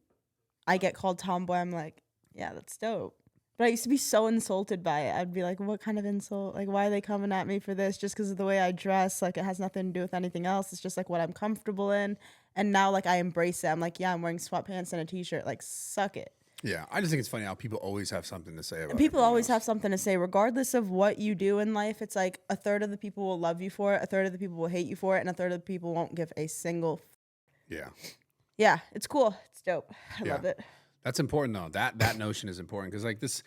I get called tomboy, I'm like, yeah, that's dope. But I used to be so insulted by it. I'd be like, what kind of insult? Like, why are they coming at me for this? Just because of the way I dress? Like, it has nothing to do with anything else. It's just like what I'm comfortable in. And now, like, I embrace it. I'm like, yeah, I'm wearing sweatpants and a t-shirt. Like, suck it. Yeah, I just think it's funny how people always have something to say about it. People always have something to say, regardless of what you do in life. It's like a third of the people will love you for it, a third of the people will hate you for it, and a third of the people won't give a single. Yeah. Yeah, it's cool. It's dope. I Yeah. love it. That's important though. That notion is important because like this,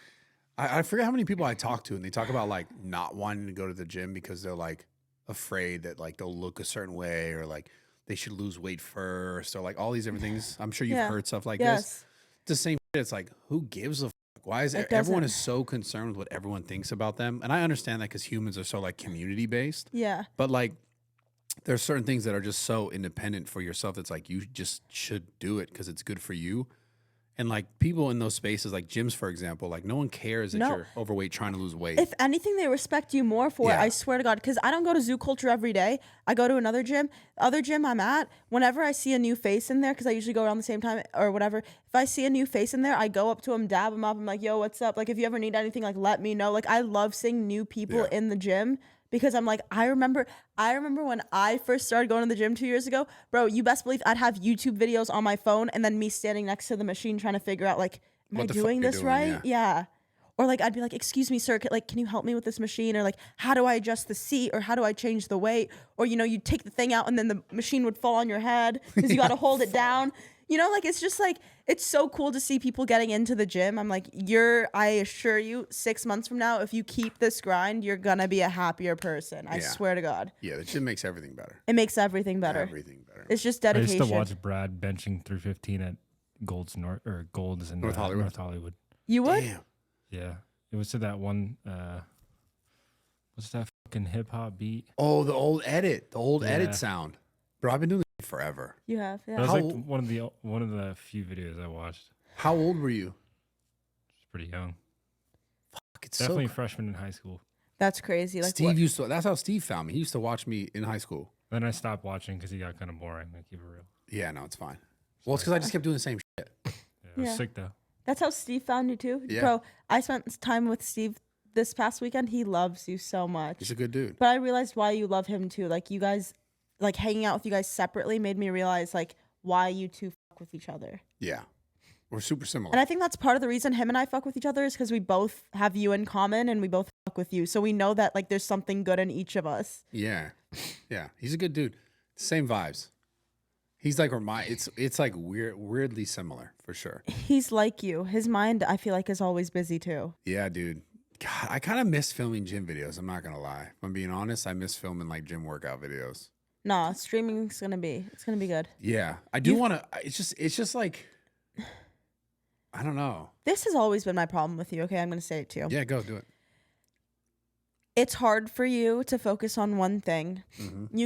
I forget how many people I talk to and they talk about like not wanting to go to the gym because they're like afraid that like they'll look a certain way or like they should lose weight first or like all these different things. I'm sure you've Yeah. heard stuff like Yes. this. It's the same shit. It's like who gives a fuck? Why is It everyone doesn't. is so concerned with what everyone thinks about them? And I understand that because humans are so like community based. Yeah. But like there's certain things that are just so independent for yourself that's like you just should do it because it's good for you. And like people in those spaces, like gyms, for example, like no one cares that No. you're overweight trying to lose weight. If anything, they respect you more for it. Yeah. I swear to God. Because I don't go to Zoo Culture every day. I go to another gym. The other gym I'm at, whenever I see a new face in there, because I usually go around the same time or whatever, if I see a new face in there, I go up to him, dab him up. I'm like, yo, what's up? Like, if you ever need anything, like, let me know. Like, I love seeing new people Yeah. in the gym. Because I'm like, I remember when I first started going to the gym 2 years ago, bro, you best believe I'd have YouTube videos on my phone and then me standing next to the machine trying to figure out like, am I What the fuck doing you're this doing, right? Yeah. Or like I'd be like, excuse me, sir, like can you help me with this machine? Or like, how do I adjust the seat? Or how do I change the weight? Or you'd take the thing out and then the machine would fall on your head because you got to hold it down. Like it's just like it's so cool to see people getting into the gym. I'm like, I assure you, 6 months from now, if you keep this grind, you're gonna be a happier person. I swear to God. Yeah, the gym makes everything better. It makes everything better. Everything better. It's just I dedication. used to watch Brad benching 315 at Gold's in North Hollywood. North Hollywood. You would? Damn. Yeah, it was to that one. What's that fucking hip hop beat? Oh, the old edit sound. Bro, I've been doing it forever. You have, yeah. That was How like old- one of the few videos I watched. How old were you? It's pretty young. Fuck, it's Definitely so freshman in high school. That's crazy. Like Steve what? used to. That's how Steve found me. He used to watch me in high school. Then I stopped watching because he got kind of boring. Like, keep it real. Yeah, no, it's fine. Well, it's because I just kept doing the same shit. Yeah, it was Yeah. sick though. That's how Steve found you too? Yeah. Bro, I spent time with Steve this past weekend. He loves you so much. He's a good dude. But I realized why you love him too. Like you guys, like hanging out with you guys separately made me realize like why you two fuck with each other. Yeah, we're super similar. And I think that's part of the reason him and I fuck with each other is because we both have you in common and we both fuck with you. So we know that like there's something good in each of us. Yeah, yeah, he's a good dude. Same vibes. He's like it's like weirdly similar for sure. He's like you. His mind, I feel like, is always busy too. Yeah, dude. God, I kind of miss filming gym videos. I'm not gonna lie. If I'm being honest, I miss filming like gym workout videos. Nah, streaming's gonna be good. Yeah, I do want to. It's just like I don't know. This has always been my problem with you. Okay, I'm gonna say it to you. Yeah, go do it. It's hard for you to focus on one thing. Mm-hmm.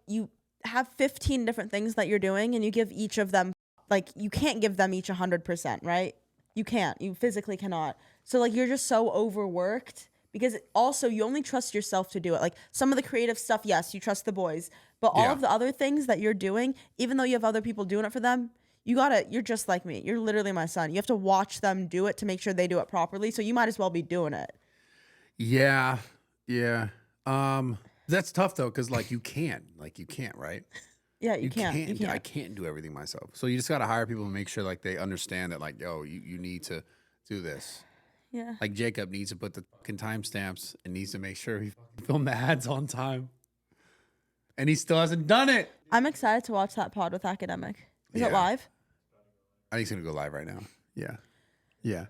You have 15 different things that you're doing and you give each of them, like you can't give them each 100%, right? You can't. You physically cannot. So like you're just so overworked because also you only trust yourself to do it. Like some of the creative stuff, yes, you trust the boys, but all of the other things that you're doing, even though you have other people doing it for them, you're just like me. You're literally my son. You have to watch them do it to make sure they do it properly. So you might as well be doing it. Yeah, yeah. That's tough though, because like you can't, right? Yeah, you can't. I can't do everything myself. So you just gotta hire people and make sure like they understand that like, yo, you need to do this. Yeah. Like Jacob needs to put the fucking timestamps and needs to make sure he filmed the ads on time. And he still hasn't done it. I'm excited to watch that pod with Academic. Is it Yeah. live? I think it's gonna go live right now. Yeah. Yeah.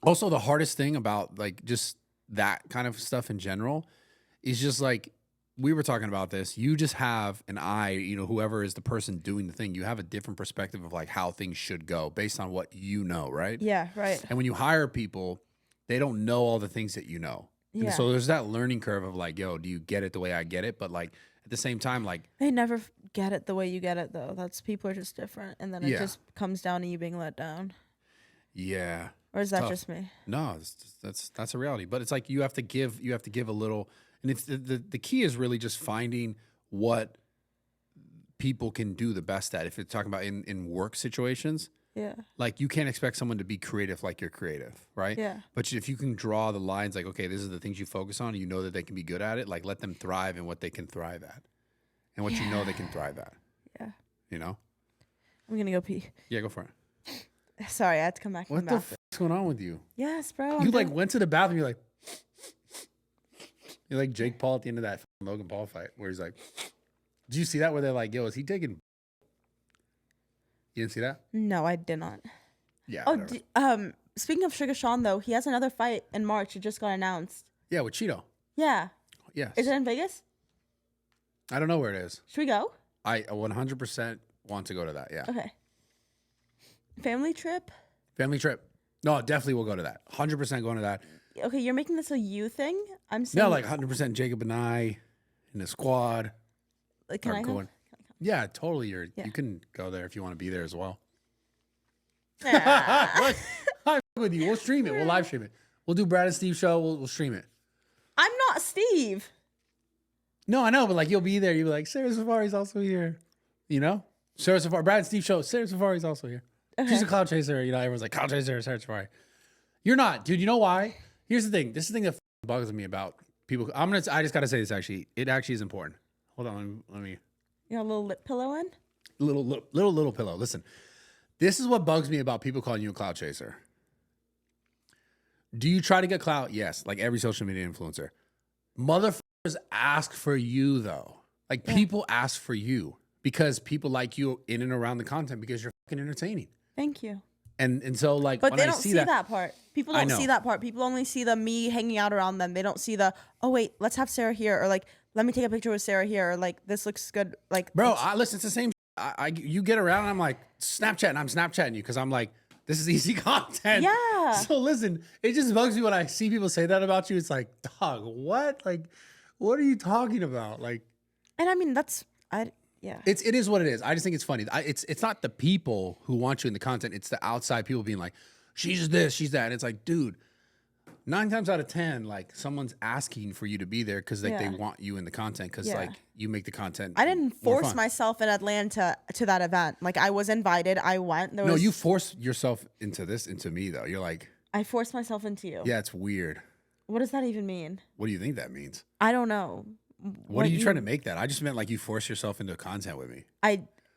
Also the hardest thing about like just that kind of stuff in general is just like we were talking about this. You just have an eye, whoever is the person doing the thing, you have a different perspective of like how things should go based on what you know, right? Yeah, right. And when you hire people, they don't know all the things that you know. And Yeah. so there's that learning curve of like, yo, do you get it the way I get it? But like at the same time, like They never get it the way you get it though. People are just different, and then it Yeah. just comes down to you being let down. yeah. Or is that tough. just me? No, that's a reality. But it's like you have to give a little, and it's the key is really just finding what people can do the best at. If you're talking about in work situations, Yeah. like you can't expect someone to be creative like you're creative, right? Yeah. But if you can draw the lines, like okay, this is the things you focus on, and you know that they can be good at it. Like let them thrive in what they can thrive at, and what you know they can thrive at. Yeah. You know? I'm gonna go pee. Yeah, go for it. Sorry, I had to come back from What the the bathroom. fuck's going on with you? Yes, bro. You like went to the bathroom. You're like Jake Paul at the end of that Logan Paul fight, where he's like, "Did you see that? Where they're like, yo, is he taking?" You didn't see that? No, I did not. Yeah. Oh, whatever. speaking of Suga Sean though, he has another fight in March. It just got announced. Yeah, with Chito. Yeah. Yes. Is it in Vegas? I don't know where it is. Should we go? I 100% want to go to that. Yeah. Okay. Family trip? Family trip. No, definitely we'll go to that. 100% going to that. Okay, you're making this a you thing? I'm saying No, like 100% Jacob and I and the squad like, can are I go? going. Yeah, totally. You Yeah. can go there if you want to be there as well. Nah. What? I'm with you. We'll stream it. We'll live stream it. We'll do Brad and Steve show. We'll stream it. I'm not Steve. No, I know, but like you'll be there. You'll be like, Sarah Safari's also here. You know? Sarah Safari, Brad and Steve show. Sarah Safari's also here. She's a clout chaser. Everyone's like, clout chaser, Sarah Safari. You're not, dude. You know why? Here's the thing. This is the thing that bugs me about people. I just gotta say this actually. It actually is important. Hold on, let me You got a little lip pillow in? little pillow. Listen. This is what bugs me about people calling you a clout chaser. Do you try to get clout? Yes, like every social media influencer. Motherfuckers ask for you though. Like people ask for you because people like you in and around the content because you're fucking entertaining. Thank you. And so like, But when they I don't see that part. People don't see that part. People only see the me hanging out around them. They don't see the, oh wait, let's have Sarah here, or like, let me take a picture with Sarah here, or like, this looks good. Like, bro, I listen. It's the same. You get around and I'm like Snapchatting. I'm Snapchatting you because I'm like, this is easy content. Yeah. So listen, it just bugs me when I see people say that about you. It's like, dog, what? Like, what are you talking about? Like, and I mean, yeah. It is what it is. I just think it's funny. It's not the people who want you in the content. It's the outside people being like, she's this, she's that. And it's like, dude, 9 times out of 10, like someone's asking for you to be there because like they want you in the content because like you make the content. I didn't force myself in Atlanta to that event. Like I was invited. I went. No, you forced yourself into me though. You're like, I forced myself into you. Yeah, it's weird. What does that even mean? What do you think that means? I don't know. What are you trying to make that? I just meant like you force yourself into content with me.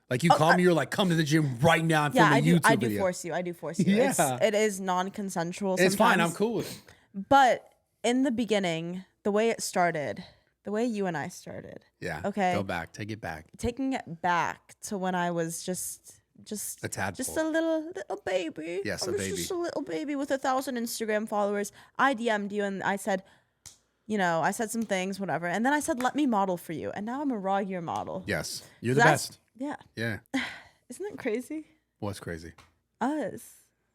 Like you call me, you're like, come to the gym right now and film a YouTube I do video. force you. I do force you. Yeah. It is non-consensual sometimes. It's fine. I'm cool with it. But in the beginning, the way it started, the way you and I started. Yeah. Okay. Go back. Take it back. Taking it back to when I was just a tadpole. Just a little baby. Yes, I was a baby. just a little baby with 1,000 Instagram followers. I DM'd you and I said, I said some things, whatever. And then I said, let me model for you. And now I'm a raw year model. Yes. You're the best. Yeah. Yeah. Isn't that crazy? What's crazy? Us.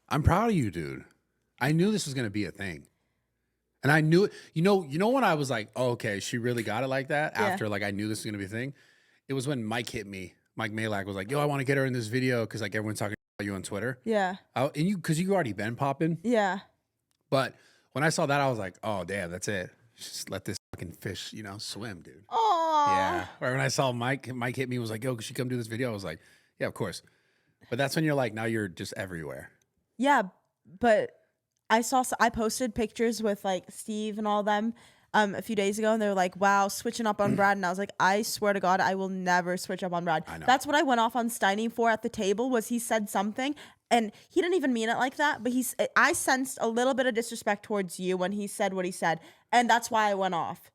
I'm proud of you, dude. I knew this was going to be a thing. And I knew it. You know when I was like, oh, okay, she really got it like that after like I knew this was going to be a thing? It was when Mike hit me. Mike Malak was like, yo, I want to get her in this video because like everyone's talking about you on Twitter. Yeah. And because you already been popping. Yeah. But when I saw that, I was like, oh, damn, that's it. Just let this fucking fish, swim, dude. Aww. Yeah. Or when I saw Mike hit me, was like, yo, could she come do this video? I was like, yeah, of course. But that's when you're like, now you're just everywhere. Yeah, but I posted pictures with like Steve and all them a few days ago, and they were like, wow, switching up on Brad. And I was like, I swear to God, I will never switch up on Brad. I know. That's what I went off on Steiny for at the table, was he said something, and he didn't even mean it like that, but I sensed a little bit of disrespect towards you when he said what he said, and that's why I went off.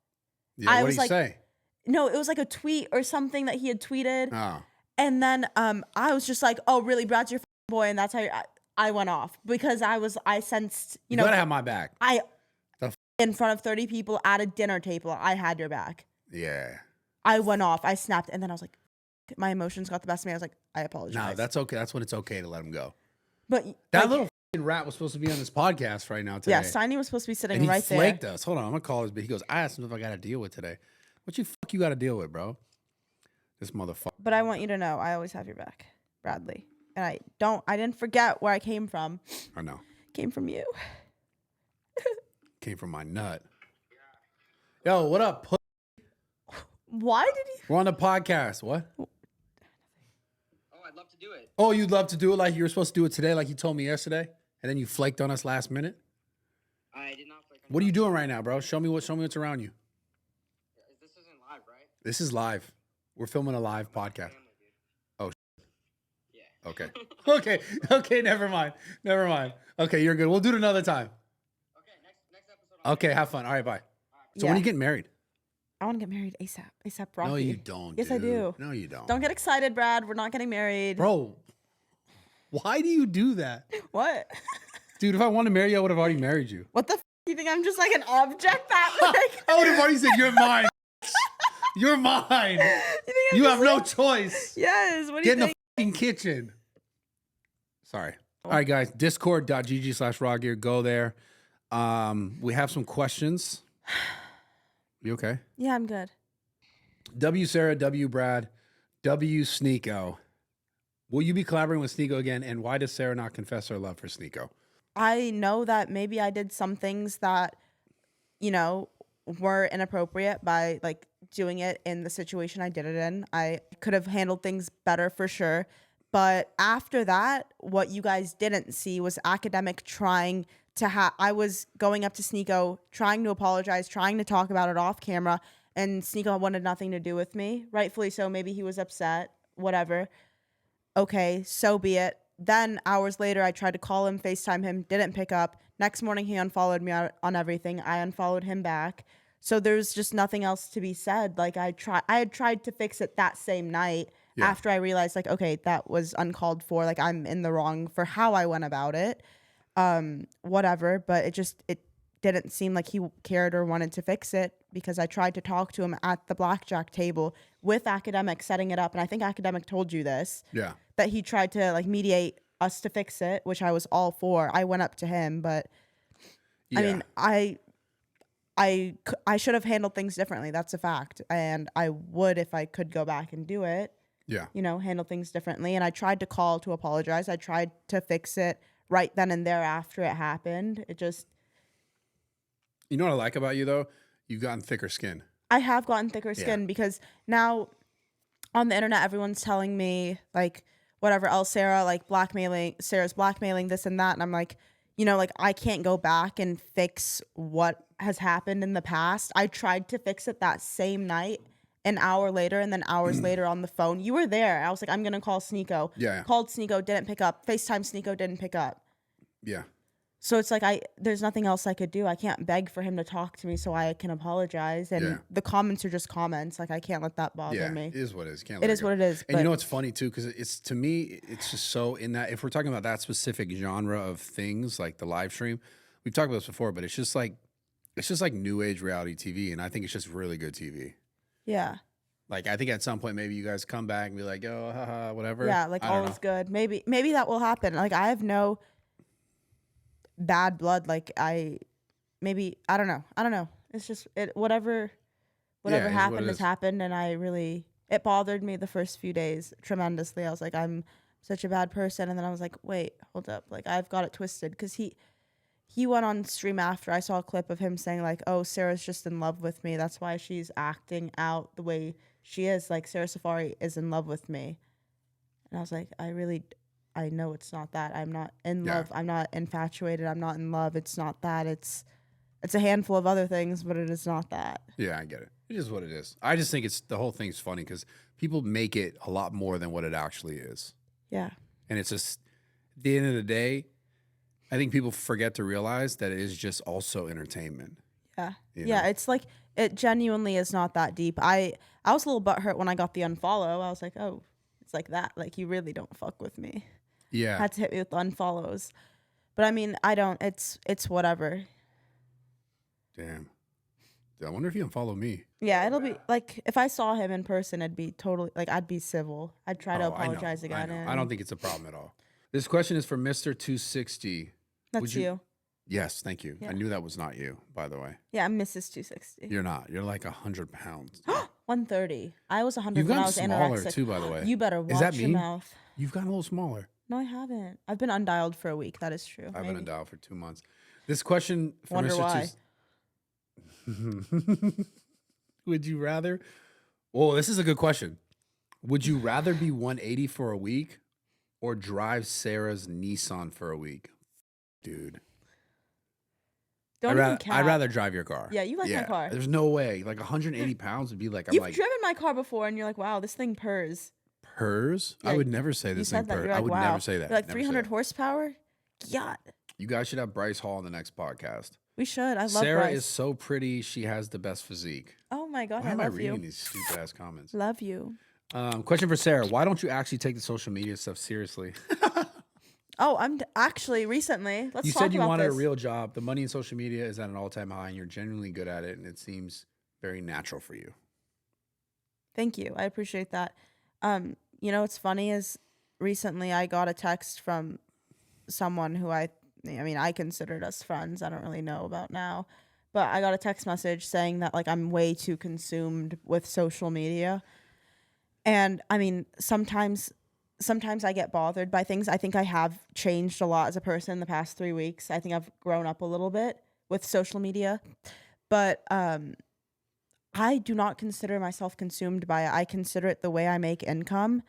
Yeah, what did he say? No, it was like a tweet or something that he had tweeted. Oh. And then I was just like, oh, really, Brad's your boy, and that's how I went off, because I sensed, you gotta have my back. In front of 30 people at a dinner table, I had your back. Yeah. I went off. I snapped, and then I was like, my emotions got the best of me. I was like, I apologize. No, that's okay. That's when it's okay to let him go. But that little rat was supposed to be on this podcast right now today. Yeah, Steiny was supposed to be sitting and right there. He flaked us. Hold on, I'm gonna call his. But he goes, I asked him if I got to deal with today. What you got to deal with, bro? This motherfucker. But I want you to know, I always have your back, Bradley. And I didn't forget where I came from. I know. Came from you. Came from my nut. Yo, what up? Why did you? We're on the podcast. What? Oh, I'd love to do it. Oh, you'd love to do it like you were supposed to do it today, like you told me yesterday, and then you flaked on us last minute? I did not flake on. What are you doing right now, bro? Show me what's around you. This isn't live, right? This is live. We're filming a live podcast. Family, Oh, yeah. Okay. Okay, never mind. Okay, you're good. We'll do it another time. Okay, next episode. Okay, have fun. All right, bye. So when are you getting married? I want to get married ASAP. ASAP Rocky. No, you don't. Yes, I do. No, you don't. Don't get excited, Brad. We're not getting married. Bro, why do you do that? What? Dude, if I wanted to marry you, I would have already married you. What the f? You think I'm just like an object that like... I would have already said, you're mine. You're mine. You have no choice. Yes. What do Get you in think? the fucking kitchen. Sorry. All right, guys. Discord.gg/rawgear. Go there. We have some questions. You okay? Yeah, I'm good. W Sarah, W Brad, W Sneako. Will you be collaborating with Sneako again? And why does Sarah not confess her love for Sneako? I know that maybe I did some things that, were inappropriate by like doing it in the situation I did it in. I could have handled things better for sure. But after that, what you guys didn't see was academic trying to I was going up to Sneako, trying to apologize, trying to talk about it off camera, and Sneako wanted nothing to do with me. Rightfully so. Maybe he was upset, whatever. Okay, so be it. Then hours later, I tried to call him, FaceTime him, didn't pick up. Next morning, he unfollowed me on everything. I unfollowed him back. So there's just nothing else to be said. Like I had tried to fix it that same night after I realized like, okay, that was uncalled for. Like I'm in the wrong for how I went about it. Whatever. But it didn't seem like he cared or wanted to fix it because I tried to talk to him at the blackjack table with Academic setting it up. And I think Academic told you this. Yeah. That he tried to like mediate us to fix it, which I was all for. I went up to him, but I mean, I should have handled things differently. That's a fact. And I would if I could go back and do it. Yeah. You know, handle things differently. And I tried to call to apologize. I tried to fix it right then and there after it happened. It just... You know what I like about you, though? You've gotten thicker skin. I have gotten thicker skin because now on the internet, everyone's telling me, like, whatever else, Sarah's blackmailing this and that. And I'm like, you know, like, I can't go back and fix what has happened in the past. I tried to fix it that same night, an hour later, and then hours later on the phone. You were there. I was like, I'm going to call Sneako. Yeah. Called Sneako, didn't pick up. FaceTime Sneako, didn't pick up. Yeah. So it's like there's nothing else I could do. I can't beg for him to talk to me so I can apologize. And the comments are just comments. Like I can't let that bother me. It is what it is. Can't It let is go. what it is. And you know what's funny too, because it's, to me, it's just so in that, if we're talking about that specific genre of things like the live stream, we've talked about this before, but it's just like new age reality TV, and I think it's just really good TV. Yeah. Like I think at some point maybe you guys come back and be like, oh, haha, whatever. Yeah, like all is good. Maybe that will happen. Like I have no bad blood. Like I don't know. It's just whatever happened has happened, and it bothered me the first few days tremendously. I was like, I'm such a bad person, and then I was like, wait, hold up, like I've got it twisted, because he went on stream after. I saw a clip of him saying like, oh, Sarah's just in love with me, that's why she's acting out the way she is, like Sarah Safari is in love with me. And I was like, I know it's not that. I'm not in love. I'm not infatuated. I'm not in love. It's not that. It's a handful of other things, but it is not that. Yeah, I get it. It is what it is. I just think the whole thing's funny because people make it a lot more than what it actually is. Yeah. And it's just, at the end of the day, I think people forget to realize that it is just also entertainment. Yeah. You Yeah. know? It's like, it genuinely is not that deep. I was a little butthurt when I got the unfollow. I was like, oh, it's like that. Like, you really don't fuck with me. Yeah. Had to hit me with the unfollows. But I mean, I don't, it's whatever. Damn. I wonder if he unfollowed me. Yeah, it'll be like, if I saw him in person, it'd be totally, like, I'd be civil. I'd try to apologize again. I don't think it's a problem at all. This question is from Mr. 260. That's you. Yes, thank you. Yeah. I knew that was not you, by the way. Yeah, I'm Mrs. 260. You're not. You're like 100 pounds. 130. I was 100 You've when I gotten was smaller anorexic. too, by the way. You better watch your mouth. You've gotten a little smaller. No, I haven't. I've been undialed for a week. That is true. I've been undialed for 2 months. This question from Wonder Mr. why. Would you rather? Oh, this is a good question. Would you rather be 180 for a week or drive Sarah's Nissan for a week? Dude. Don't I'd rather drive your car. Yeah, you like my car. There's no way. Like 180 pounds would be like, You've driven my car before, and you're like, wow, this thing purrs. Purrs? Yeah, I would never say You this thing said that. purrs. You're like, I would wow. never say that. You're like Never say 300 that. horsepower? Yeah. You guys should have Bryce Hall on the next podcast. We should. I love Sarah Bryce. is so pretty. She has the best physique. Oh my God, Why I am I love reading you. these stupid ass comments? Love you. Question for Sarah. Why don't you actually take the social media stuff seriously? Oh, I'm actually recently. Let's You talk said you about wanted this. a real job. The money in social media is at an all-time high, and you're genuinely good at it, and it seems very natural for you. Thank you. I appreciate that. You know what's funny is recently I got a text from someone who I mean, I considered us friends. I don't really know about now. But I got a text message saying that like I'm way too consumed with social media. And I mean, sometimes I get bothered by things. I think I have changed a lot as a person in the past 3 weeks. I think I've grown up a little bit with social media. But I do not consider myself consumed by it. I consider it the way I make income,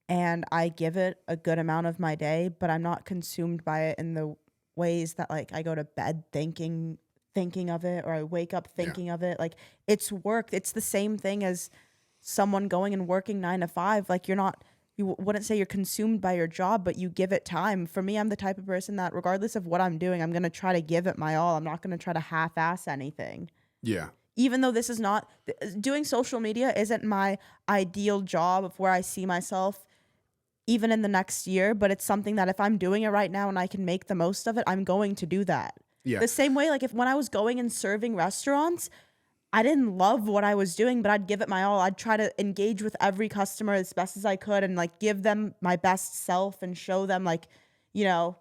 and I give it a good amount of my day, but I'm not consumed by it in the ways that like I go to bed thinking of it, or I wake up thinking of it. Like, it's work. It's the same thing as someone going and working 9 to 5. Like, you're not you wouldn't say you're consumed by your job, but you give it time. For me, I'm the type of person that regardless of what I'm doing, I'm going to try to give it my all. I'm not going to try to half-ass anything. Yeah. Even though this is not doing social media isn't my ideal job of where I see myself even in the next year, but it's something that if I'm doing it right now and I can make the most of it, I'm going to do that. Yeah. The same way, like if when I was going and serving restaurants, I didn't love what I was doing, but I'd give it my all. I'd try to engage with every customer as best as I could and like give them my best self and show them like, you know,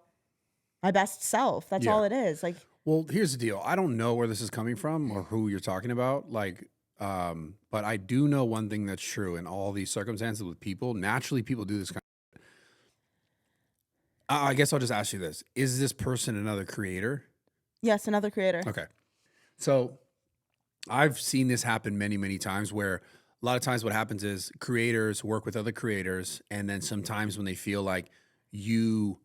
my best self. That's Yeah. all it is. Like, Well, here's the deal. I don't know where this is coming from or who you're talking about. Like, but I do know one thing that's true in all these circumstances with people. Naturally, people do this kind of. I guess I'll just ask you this: is this person another creator? yes, another creator. Okay, so I've seen this happen many, many times. Where a lot of times, what happens is creators work with other creators, and then sometimes when they feel like you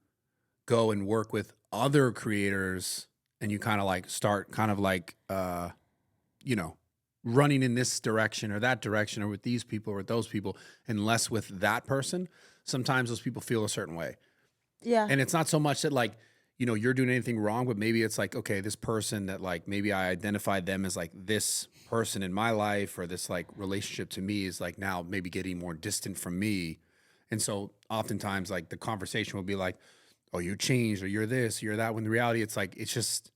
go and work with other creators and you kind of like start kind of like you know, running in this direction or that direction or with these people or with those people and less with that person, sometimes those people feel a certain way. Yeah. And it's not so much that like, you know, you're doing anything wrong, but maybe it's like, okay, this person that like maybe I identified them as like this person in my life or this like relationship to me is like now maybe getting more distant from me. And so oftentimes like the conversation will be like, oh, you changed or you're this, you're that. When the reality it's like, it's just,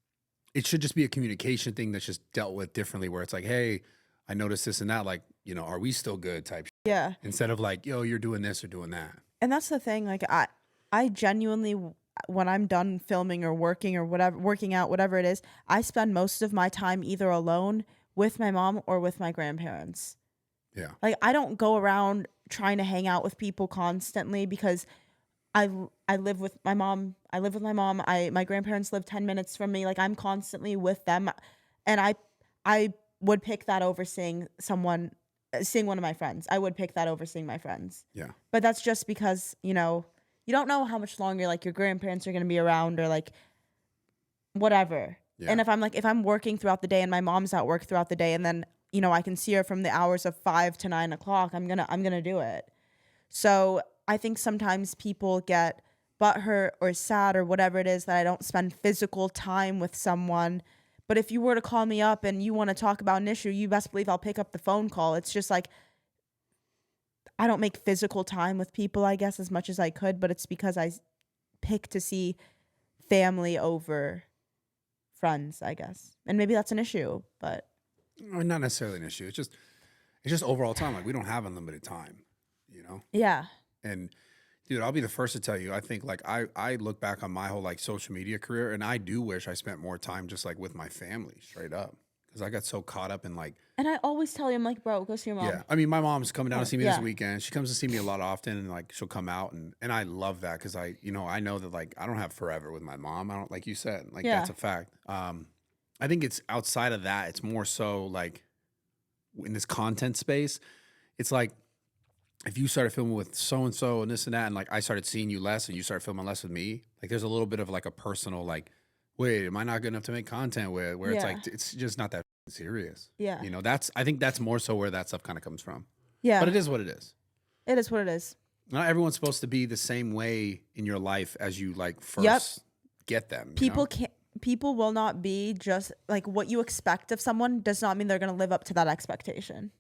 it should just be a communication thing that's just dealt with differently where it's like, hey, I noticed this and that. Like, you know, are we still good type shit? Yeah. Instead of like, yo, you're doing this or doing that. And that's the thing. Like I genuinely, when I'm done filming or working or whatever, working out, whatever it is, I spend most of my time either alone with my mom or with my grandparents. Yeah. Like I don't go around trying to hang out with people constantly because I live with my mom. I live with my mom. My grandparents live 10 minutes from me. Like I'm constantly with them, and I would pick that over seeing one of my friends. I would pick that over seeing my friends. Yeah. But that's just because, you know, you don't know how much longer like your grandparents are going to be around or like whatever. Yeah. And if I'm working throughout the day and my mom's at work throughout the day and then, you know, I can see her from the hours of 5 to 9 o'clock, I'm going to do it. So I think sometimes people get butthurt or sad or whatever it is that I don't spend physical time with someone. But if you were to call me up and you want to talk about an issue, you best believe I'll pick up the phone call. It's just like I don't make physical time with people, I guess, as much as I could, but it's because I pick to see family over friends, I guess. And maybe that's an issue, but Not necessarily an issue. It's just overall time. Like we don't have unlimited time, you know? yeah. And dude, I'll be the first to tell you, I think like I look back on my whole like social media career and I do wish I spent more time just like with my family straight up. Cause I got so caught up in like. And I always tell you, I'm like, bro, go see your mom. Yeah. I mean, my mom's coming down to see me this Yeah. weekend. She comes to see me a lot often and like she'll come out and I love that. Cause I know that like I don't have forever with my mom. I don't, like you said, like Yeah. that's a fact. I think it's outside of that. It's more so like in this content space, it's like, if you started filming with so-and-so and this and that, and like I started seeing you less and you started filming less with me, like there's a little bit of like a personal, like, wait, am I not good enough to make content with? Where it's Yeah. like, it's just not that serious. Yeah. You know, I think that's more so where that stuff kind of comes from. Yeah. But it is what it is. It is what it is. Not everyone's supposed to be the same way in your life as you like first get them. People can't. People will not be just like what you expect of someone does not mean they're going to live up to that expectation.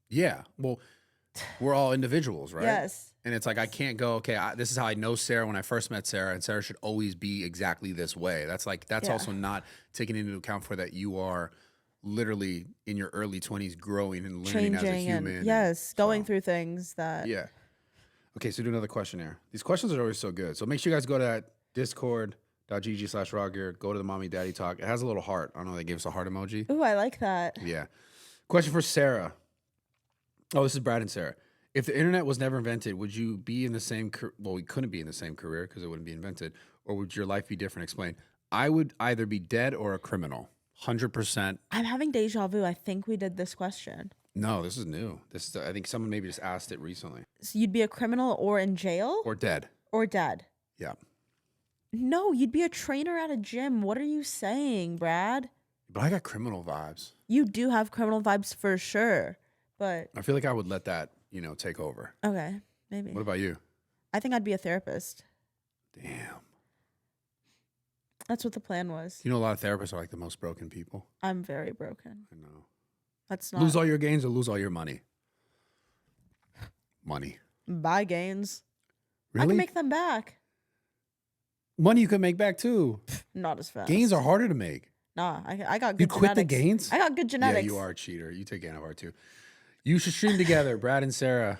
Yeah. Well, we're all individuals, right? Yes. And it's like, I can't go, okay, this is how I know Sarah when I first met Sarah, and Sarah should always be exactly this way. That's Yeah. also not taking into account for that you are literally in your early 20s growing and learning as a Changing human. and yes, going so, through things that. Yeah. Okay, so do another question here. These questions are always so good. So make sure you guys go to that discord.gg/rawgear, go to the mommy daddy talk. It has a little heart. I don't know, they gave us a heart emoji. Ooh, I like that. Yeah. Question for Sarah. Oh, this is Brad and Sarah. If the internet was never invented, would you be in the same well, we couldn't be in the same career because it wouldn't be invented, or would your life be different? Explain. I would either be dead or a criminal. 100%. I'm having deja vu. I think we did this question. No, this is new. This is I think someone maybe just asked it recently. So you'd be a criminal or in jail Or dead. or dead. Yeah. No, you'd be a trainer at a gym. What are you saying, Brad? But I got criminal vibes. You do have criminal vibes for sure, but I feel like I would let that, take over. okay, maybe. What about you? I think I'd be a therapist. Damn. That's what the plan was. You know, a lot of therapists are like the most broken people. I'm very broken. I know. That's not Lose all your gains or lose all your money. Money. buy gains. I Really? can make them back. Money you can make back too. Not as fast. Gains are harder to make. Nah, I got good You quit the genetics. gains? I got good genetics. Yeah, you are a cheater. You take Anna too. You should stream together, Brad and Sarah.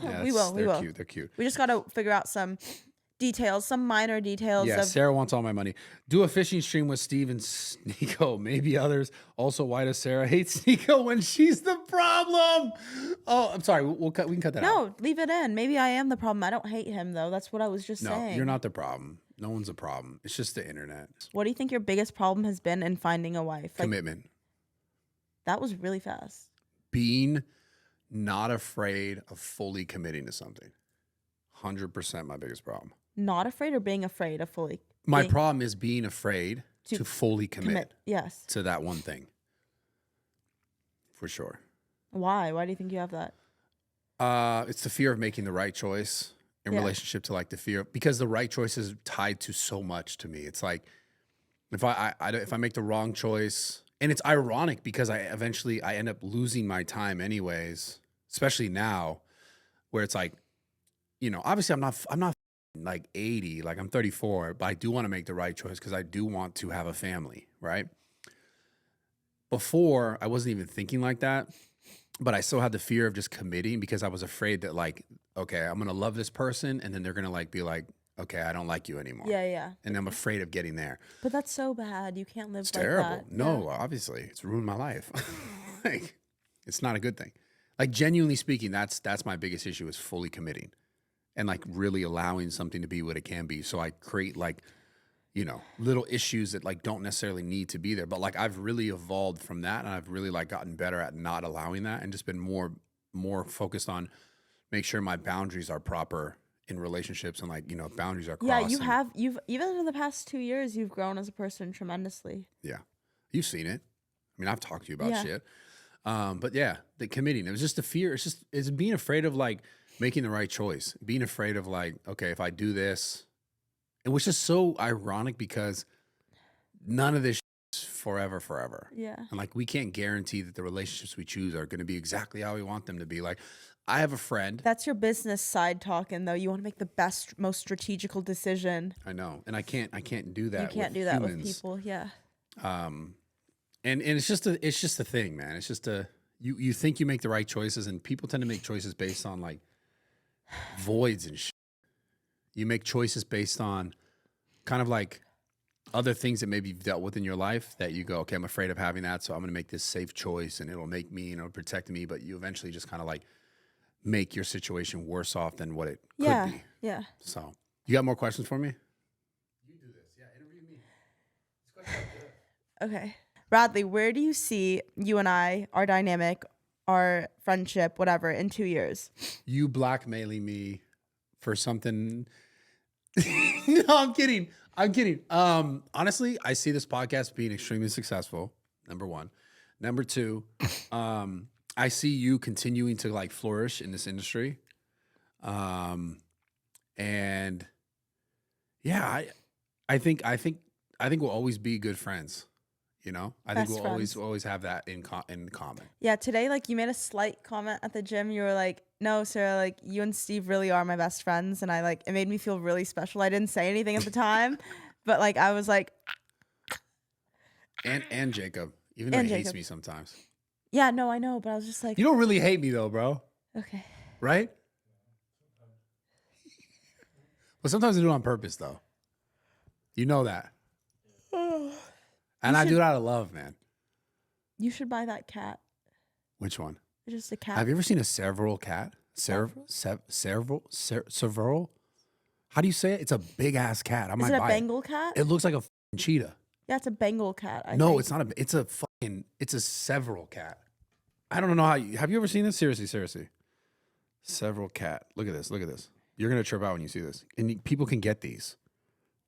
Yeah, We will. They're cute. They're cute. We just got to figure out some details, some minor details. Yeah, of Sarah wants all my money. Do a fishing stream with Steve and Sneako. Maybe others. Also, why does Sarah hate Sneako when she's the problem? Oh, I'm sorry. We can cut that out. No, leave it in. Maybe I am the problem. I don't hate him though. That's what I was just No, saying. you're not the problem. No one's a problem. It's just the internet. What do you think your biggest problem has been in finding a wife? Like, Commitment. that was really fast. Being not afraid of fully committing to something. 100% my biggest problem. Not afraid or being afraid of fully. My being- problem is being afraid to fully commit Yes. to that one thing. For sure. Why? Why do you think you have that? It's the fear of making the right choice in Yeah. relationship to like the fear, because the right choice is tied to so much to me. It's like if I make the wrong choice, and it's ironic because I end up losing my time anyways, especially now where it's like, you know, obviously I'm not like 80, like I'm 34, but I do want to make the right choice because I do want to have a family, right? Before, I wasn't even thinking like that, but I still had the fear of just committing because I was afraid that like, okay, I'm going to love this person and then they're going to like be like, okay, I don't like you anymore. Yeah. And I'm afraid of getting there. But that's so bad. You can't live It's like terrible. that. No, Yeah. obviously, it's ruined my life. Like, it's not a good thing. Like, genuinely speaking, that's my biggest issue is fully committing and like really allowing something to be what it can be. So I create like, you know, little issues that like don't necessarily need to be there. But like I've really evolved from that, and I've really like gotten better at not allowing that, and just been more focused on make sure my boundaries are proper in relationships, and like, you know, boundaries are crossed. Yeah, you've even in the past 2 years, you've grown as a person tremendously. Yeah. You've seen it. I mean, I've talked to you about Yeah. shit. But yeah, the committing, it was just the fear. It's being afraid of like making the right choice, being afraid of like, okay, if I do this, and which is so ironic because none of this is forever. Yeah. And like, we can't guarantee that the relationships we choose are going to be exactly how we want them to be. Like, I have a friend. That's your business side talking though. You want to make the best, most strategical decision. I know. And I can't do that. You can't with do that humans. with people. Yeah. And it's just a thing, man. It's just you think you make the right choices, and people tend to make choices based on like voids and shit. You make choices based on kind of like other things that maybe you've dealt with in your life that you go, okay, I'm afraid of having that, so I'm going to make this safe choice and it'll make me, it'll protect me. But you eventually just kind of like make your situation worse off than what it could be. Yeah. So you got more questions for me? You do this. Yeah, interview me. This question's good. Okay. Bradley, where do you see you and I, our dynamic, our friendship, whatever, in 2 years? You blackmailing me for something. No, I'm kidding. Honestly, I see this podcast being extremely successful. Number one. Number two, I see you continuing to like flourish in this industry. And yeah, I think we'll always be good friends. You know, I think Best we'll friends. always have that in common. Yeah, today, like, you made a slight comment at the gym. You were like, no, Sarah, like, you and Steve really are my best friends. And it made me feel really special. I didn't say anything at the time, but, like, I was like. And Jacob, even though And he hates Jacob. me sometimes. Yeah, no, I know. But I was just like, You don't really hate me though, bro. okay. Right? But sometimes I do it on purpose though. You know that. And I do it out of love, man. You should buy that cat. Which one? It's just a cat. Have you ever seen a several cat? Several? How do you say it? It's a big ass cat. I Is might it a buy Bengal cat? it. It looks like a f***ing cheetah. Yeah, it's a Bengal cat. I No, think. it's not it's a several cat. I don't know have you ever seen this? Seriously. Several cat. Look at this. You're going to trip out when you see this. And people can get these.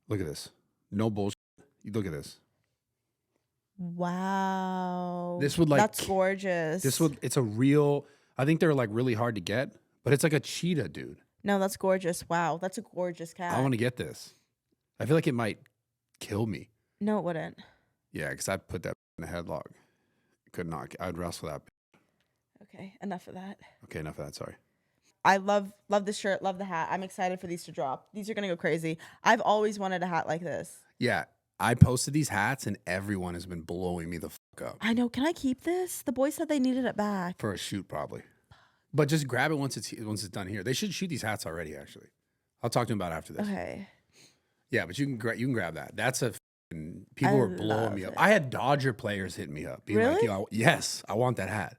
Look at this. No bullshit. Look at this. Wow. This would, like, That's gorgeous. It's a real, I think they're like really hard to get, but it's like a cheetah, dude. No, that's gorgeous. Wow, that's a gorgeous cat. I want to get this. I feel like it might kill me. No, it wouldn't. Yeah, because I put that in a headlock. Could not. I'd wrestle that. Okay, enough of that. Okay, enough of that. Sorry. I love the shirt, love the hat. I'm excited for these to drop. These are gonna go crazy. I've always wanted a hat like this. Yeah, I posted these hats and everyone has been blowing me the fuck up. I know. Can I keep this? The boys said they needed it back. For a shoot, probably. But just grab it once it's done here. They should shoot these hats already. Actually, I'll talk to them about it after this. Okay. Yeah, but you can grab that. That's a people were blowing me up. I had Dodger players hitting me up, being like, Really? "Yo, yes, I want that hat."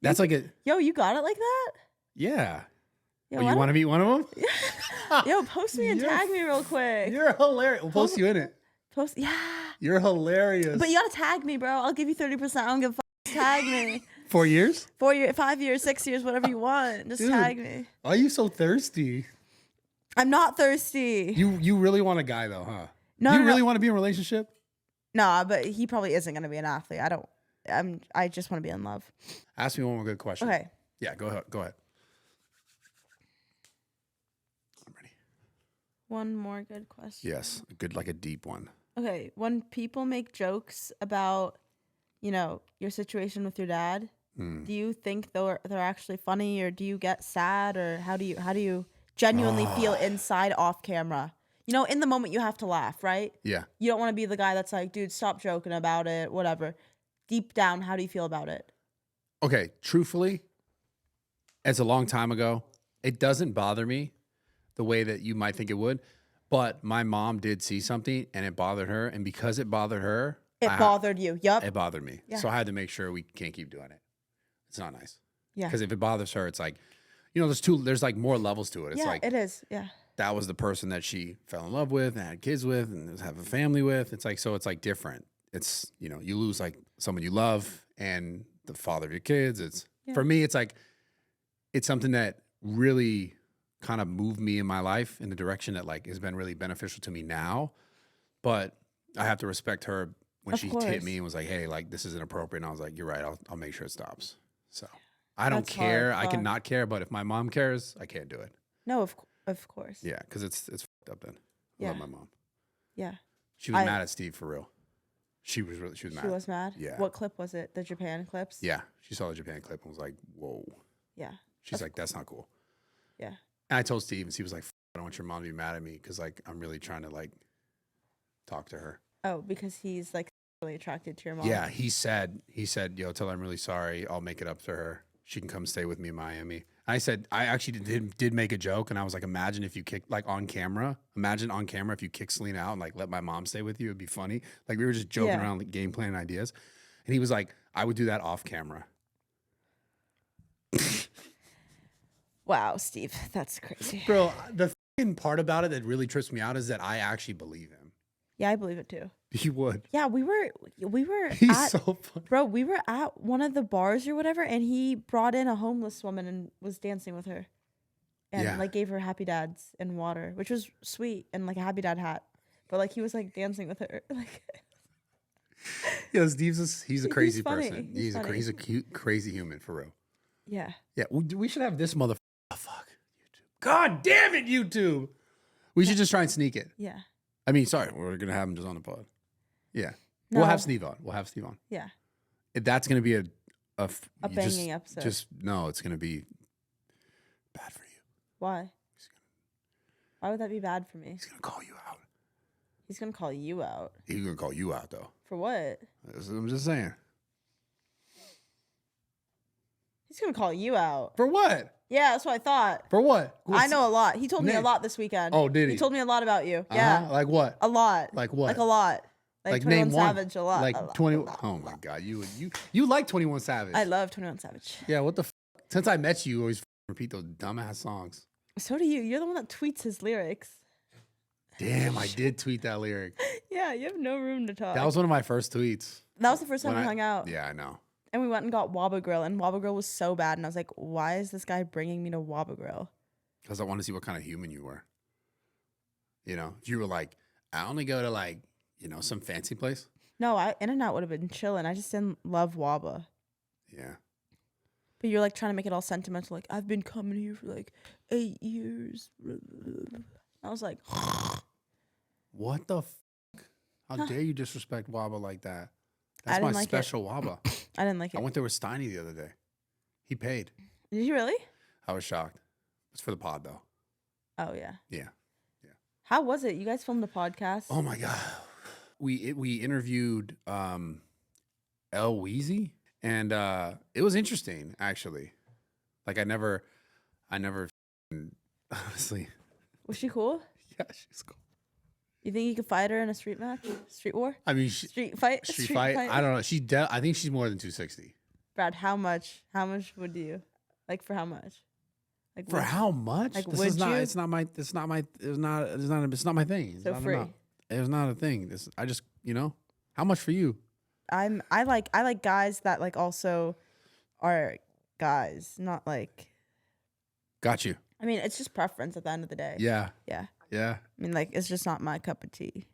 That's like a Yo, you got it like that? yeah. Yo, Oh, why you want to don't- meet one of them? Yo, post me and You're tag me real quick. You're hilarious. We'll post you in it. Post, yeah. You're hilarious. But you gotta tag me, bro. I'll give you 30%. I don't give a fuck. Tag me. 4 years? 4 years, 5 years, 6 years, whatever you want. Just Dude. tag me. Why are you so thirsty? I'm not thirsty. You really want a guy though, huh? No, You no, really no. want to be in a relationship? Nah, but he probably isn't gonna be an athlete. I just want to be in love. Ask me one more good question. Okay. Yeah, go ahead. Go ahead. I'm ready. One more good question. Yes, like a deep one. Okay. When people make jokes about, your situation with your dad, do you think they're actually funny, or do you get sad, or how do you genuinely feel inside off camera? In the moment you have to laugh, right? Yeah. You don't want to be the guy that's like, dude, stop joking about it, whatever. Deep down, how do you feel about it? Okay, truthfully, it's a long time ago. It doesn't bother me the way that you might think it would, but my mom did see something and it bothered her, and because it bothered her, It bothered you. Yup. it bothered me. Yeah. So I had to make sure we can't keep doing it. It's not nice. Yeah. Because if it bothers her, it's like, there's like more levels to it. It's Yeah, like it is. Yeah. that was the person that she fell in love with and had kids with and have a family with. It's like, so it's like different. It's, you lose like someone you love and the father of your kids. For me, it's like, it's something that really kind of moved me in my life in the direction that like has been really beneficial to me now. But I have to respect her when Of she course. hit me and was like, hey, like this is inappropriate. And I was like, you're right. I'll make sure it stops. So I don't That's care. hard. I can not care. But if my mom cares, I can't do it. No, of course. Yeah, because it's fucked up then. I Yeah. love my mom. Yeah. She was I- mad at Steve for real. She was mad. She was mad? Yeah. What clip was it? The Japan clips? Yeah. She saw the Japan clip and was like, whoa. Yeah. She's like, that's not cool. Yeah. And I told Steve and Steve was like, I don't want your mom to be mad at me because like I'm really trying to like talk to her. Oh, because he's like really attracted to your mom. Yeah, he said, yo, tell her I'm really sorry. I'll make it up to her. She can come stay with me in Miami. I said, I actually did make a joke, and I was like, imagine if you kicked, like on camera, if you kick Selena out and like let my mom stay with you, it'd be funny. Like we were just joking Yeah. around, like game plan ideas. And he was like, I would do that off camera. Wow, Steve, that's crazy. Bro, the fucking part about it that really trips me out is that I actually believe him. Yeah, I believe it too. He would. Yeah, we were He's at, so funny. bro, we were at one of the bars or whatever, and he brought in a homeless woman and was dancing with her. And Yeah. like gave her happy dads and water, which was sweet, and like a happy dad hat. But like he was like dancing with her. Like Yeah, he's a crazy funny. person. He's funny. He's a cute, crazy human for real. yeah. Yeah, we should have this motherfucker. Oh, fuck YouTube. God damn it, YouTube. We should just try and sneak it. Yeah. I mean, sorry, we're gonna have him just on the pod. Yeah, No. we'll have Steve on. Yeah. That's gonna be a banging episode. It's gonna be bad for you. Why? Why would that be bad for me? He's gonna call you out. He's gonna call you out. He's gonna call you out though. For what? I'm just saying. He's gonna call you out. For what? Yeah, that's what I thought. For what? I know a lot. He told me a Name. lot this weekend. Oh, did he? He told me a lot about you. Yeah. Like what? A lot. Like what? Like a lot. Like 21 name one. Savage a lot. Like a lot, 20. a lot. Oh my god, you like 21 Savage? I love 21 Savage. Yeah, what the? Since I met you, you always repeat those dumbass songs. So do you. You're the one that tweets his lyrics. Damn, I did tweet that lyric. Yeah, you have no room to talk. That was one of my first tweets. That was the first time When we hung out. Yeah, I know. And we went and got Waba Grill, and Waba Grill was so bad. And I was like, why is this guy bringing me to Waba Grill? Because I wanted to see what kind of human you were. If you were like, I only go to like, some fancy place. No, In-N-Out would have been chilling. I just didn't love Waba. Yeah. But you're like trying to make it all sentimental. Like, I've been coming here for like 8 years. I was like, What the How dare you disrespect Waba like that? I That's my didn't like it. special Waba. I didn't like I it. went there with Steiny the other day. He paid. Did you really? I was shocked. It's for the pod though. Oh, yeah. Yeah. How was it? You guys filmed the podcast? Oh my god. We interviewed El Weezy, and it was interesting actually. Like I never honestly. Was she cool? Yeah, she's cool. You think you could fight her in a street match? Street war? I mean, Street fight? street fight. I don't know. I think she's more than 260. Brad, how much? How much would you? Like for how much? Like For would- how much? Like, This would is not. you? It's not my. It's not my. It's not my thing. It's So not, free. It was not a thing. I just, how much for you? I like guys that like also are guys, not like. Got you. I mean, it's just preference at the end of the day. Yeah. Yeah. Yeah. I mean, like, it's just not my cup of tea.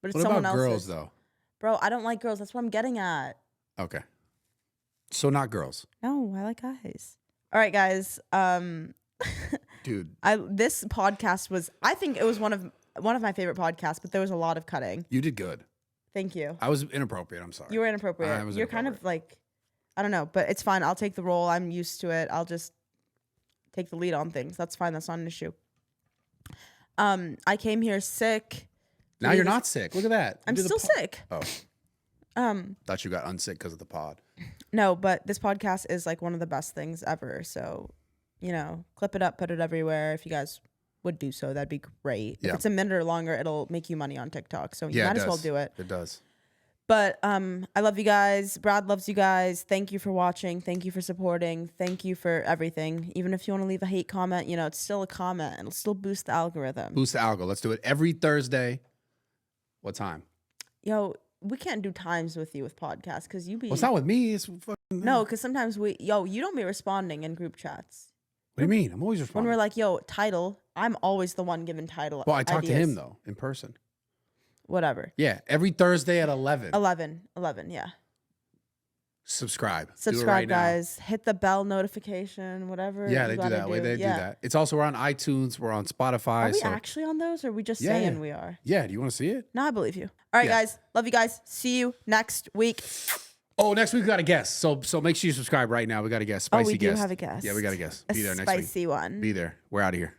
But it's What someone about else's. girls though? Bro, I don't like girls. That's what I'm getting at. Okay. So not girls, No, I like guys. All right, guys. dude. This podcast was, I think it was one of my favorite podcasts, but there was a lot of cutting. You did good. Thank you. I was inappropriate. I'm sorry. You were inappropriate. I was You're kind of inappropriate. like, I don't know, but it's fine. I'll take the role. I'm used to it. I'll just take the lead on things. That's fine. That's not an issue. I came here sick. Now you're not sick. Look at that. I'm You did the still pod- sick. Oh, thought you got unsick because of the pod. No, but this podcast is like one of the best things ever. So, clip it up, put it everywhere. If you guys would do so, that'd be great. Yeah. If it's a minute or longer, it'll make you money on TikTok. So you Yeah, might it as well does. do it. It does. But I love you guys. Brad loves you guys. Thank you for watching. Thank you for supporting. Thank you for everything. Even if you want to leave a hate comment, it's still a comment. It'll still boost the algorithm. Boost the algo. Let's do it every Thursday. What time? Yo, we can't do times with you with podcasts because you be Well, it's not with me. It's fucking. no, because sometimes you don't be responding in group chats. What do you mean? I'm always When responding. we're like, yo, title, I'm always the one giving title. Well, I talked to ideas. him though in person. Whatever. Yeah, every Thursday at 11. 11, yeah. Subscribe. Do it Subscribe, right now. guys. Hit the bell notification, whatever. Yeah, you they do gotta that. Way they do Yeah. that. It's also we're on iTunes. We're on Spotify. Are we so actually on those, or are we just Yeah. saying we are? yeah, do you want to see it? No, I believe you. All right, Yeah. guys. Love you guys. See you next week. Oh, next week we got a guest. So make sure you subscribe right now. We got a guest. Spicy we do guest. have a guest. Yeah, we got a guest. A Be there next week. spicy one. Be there. We're out of here.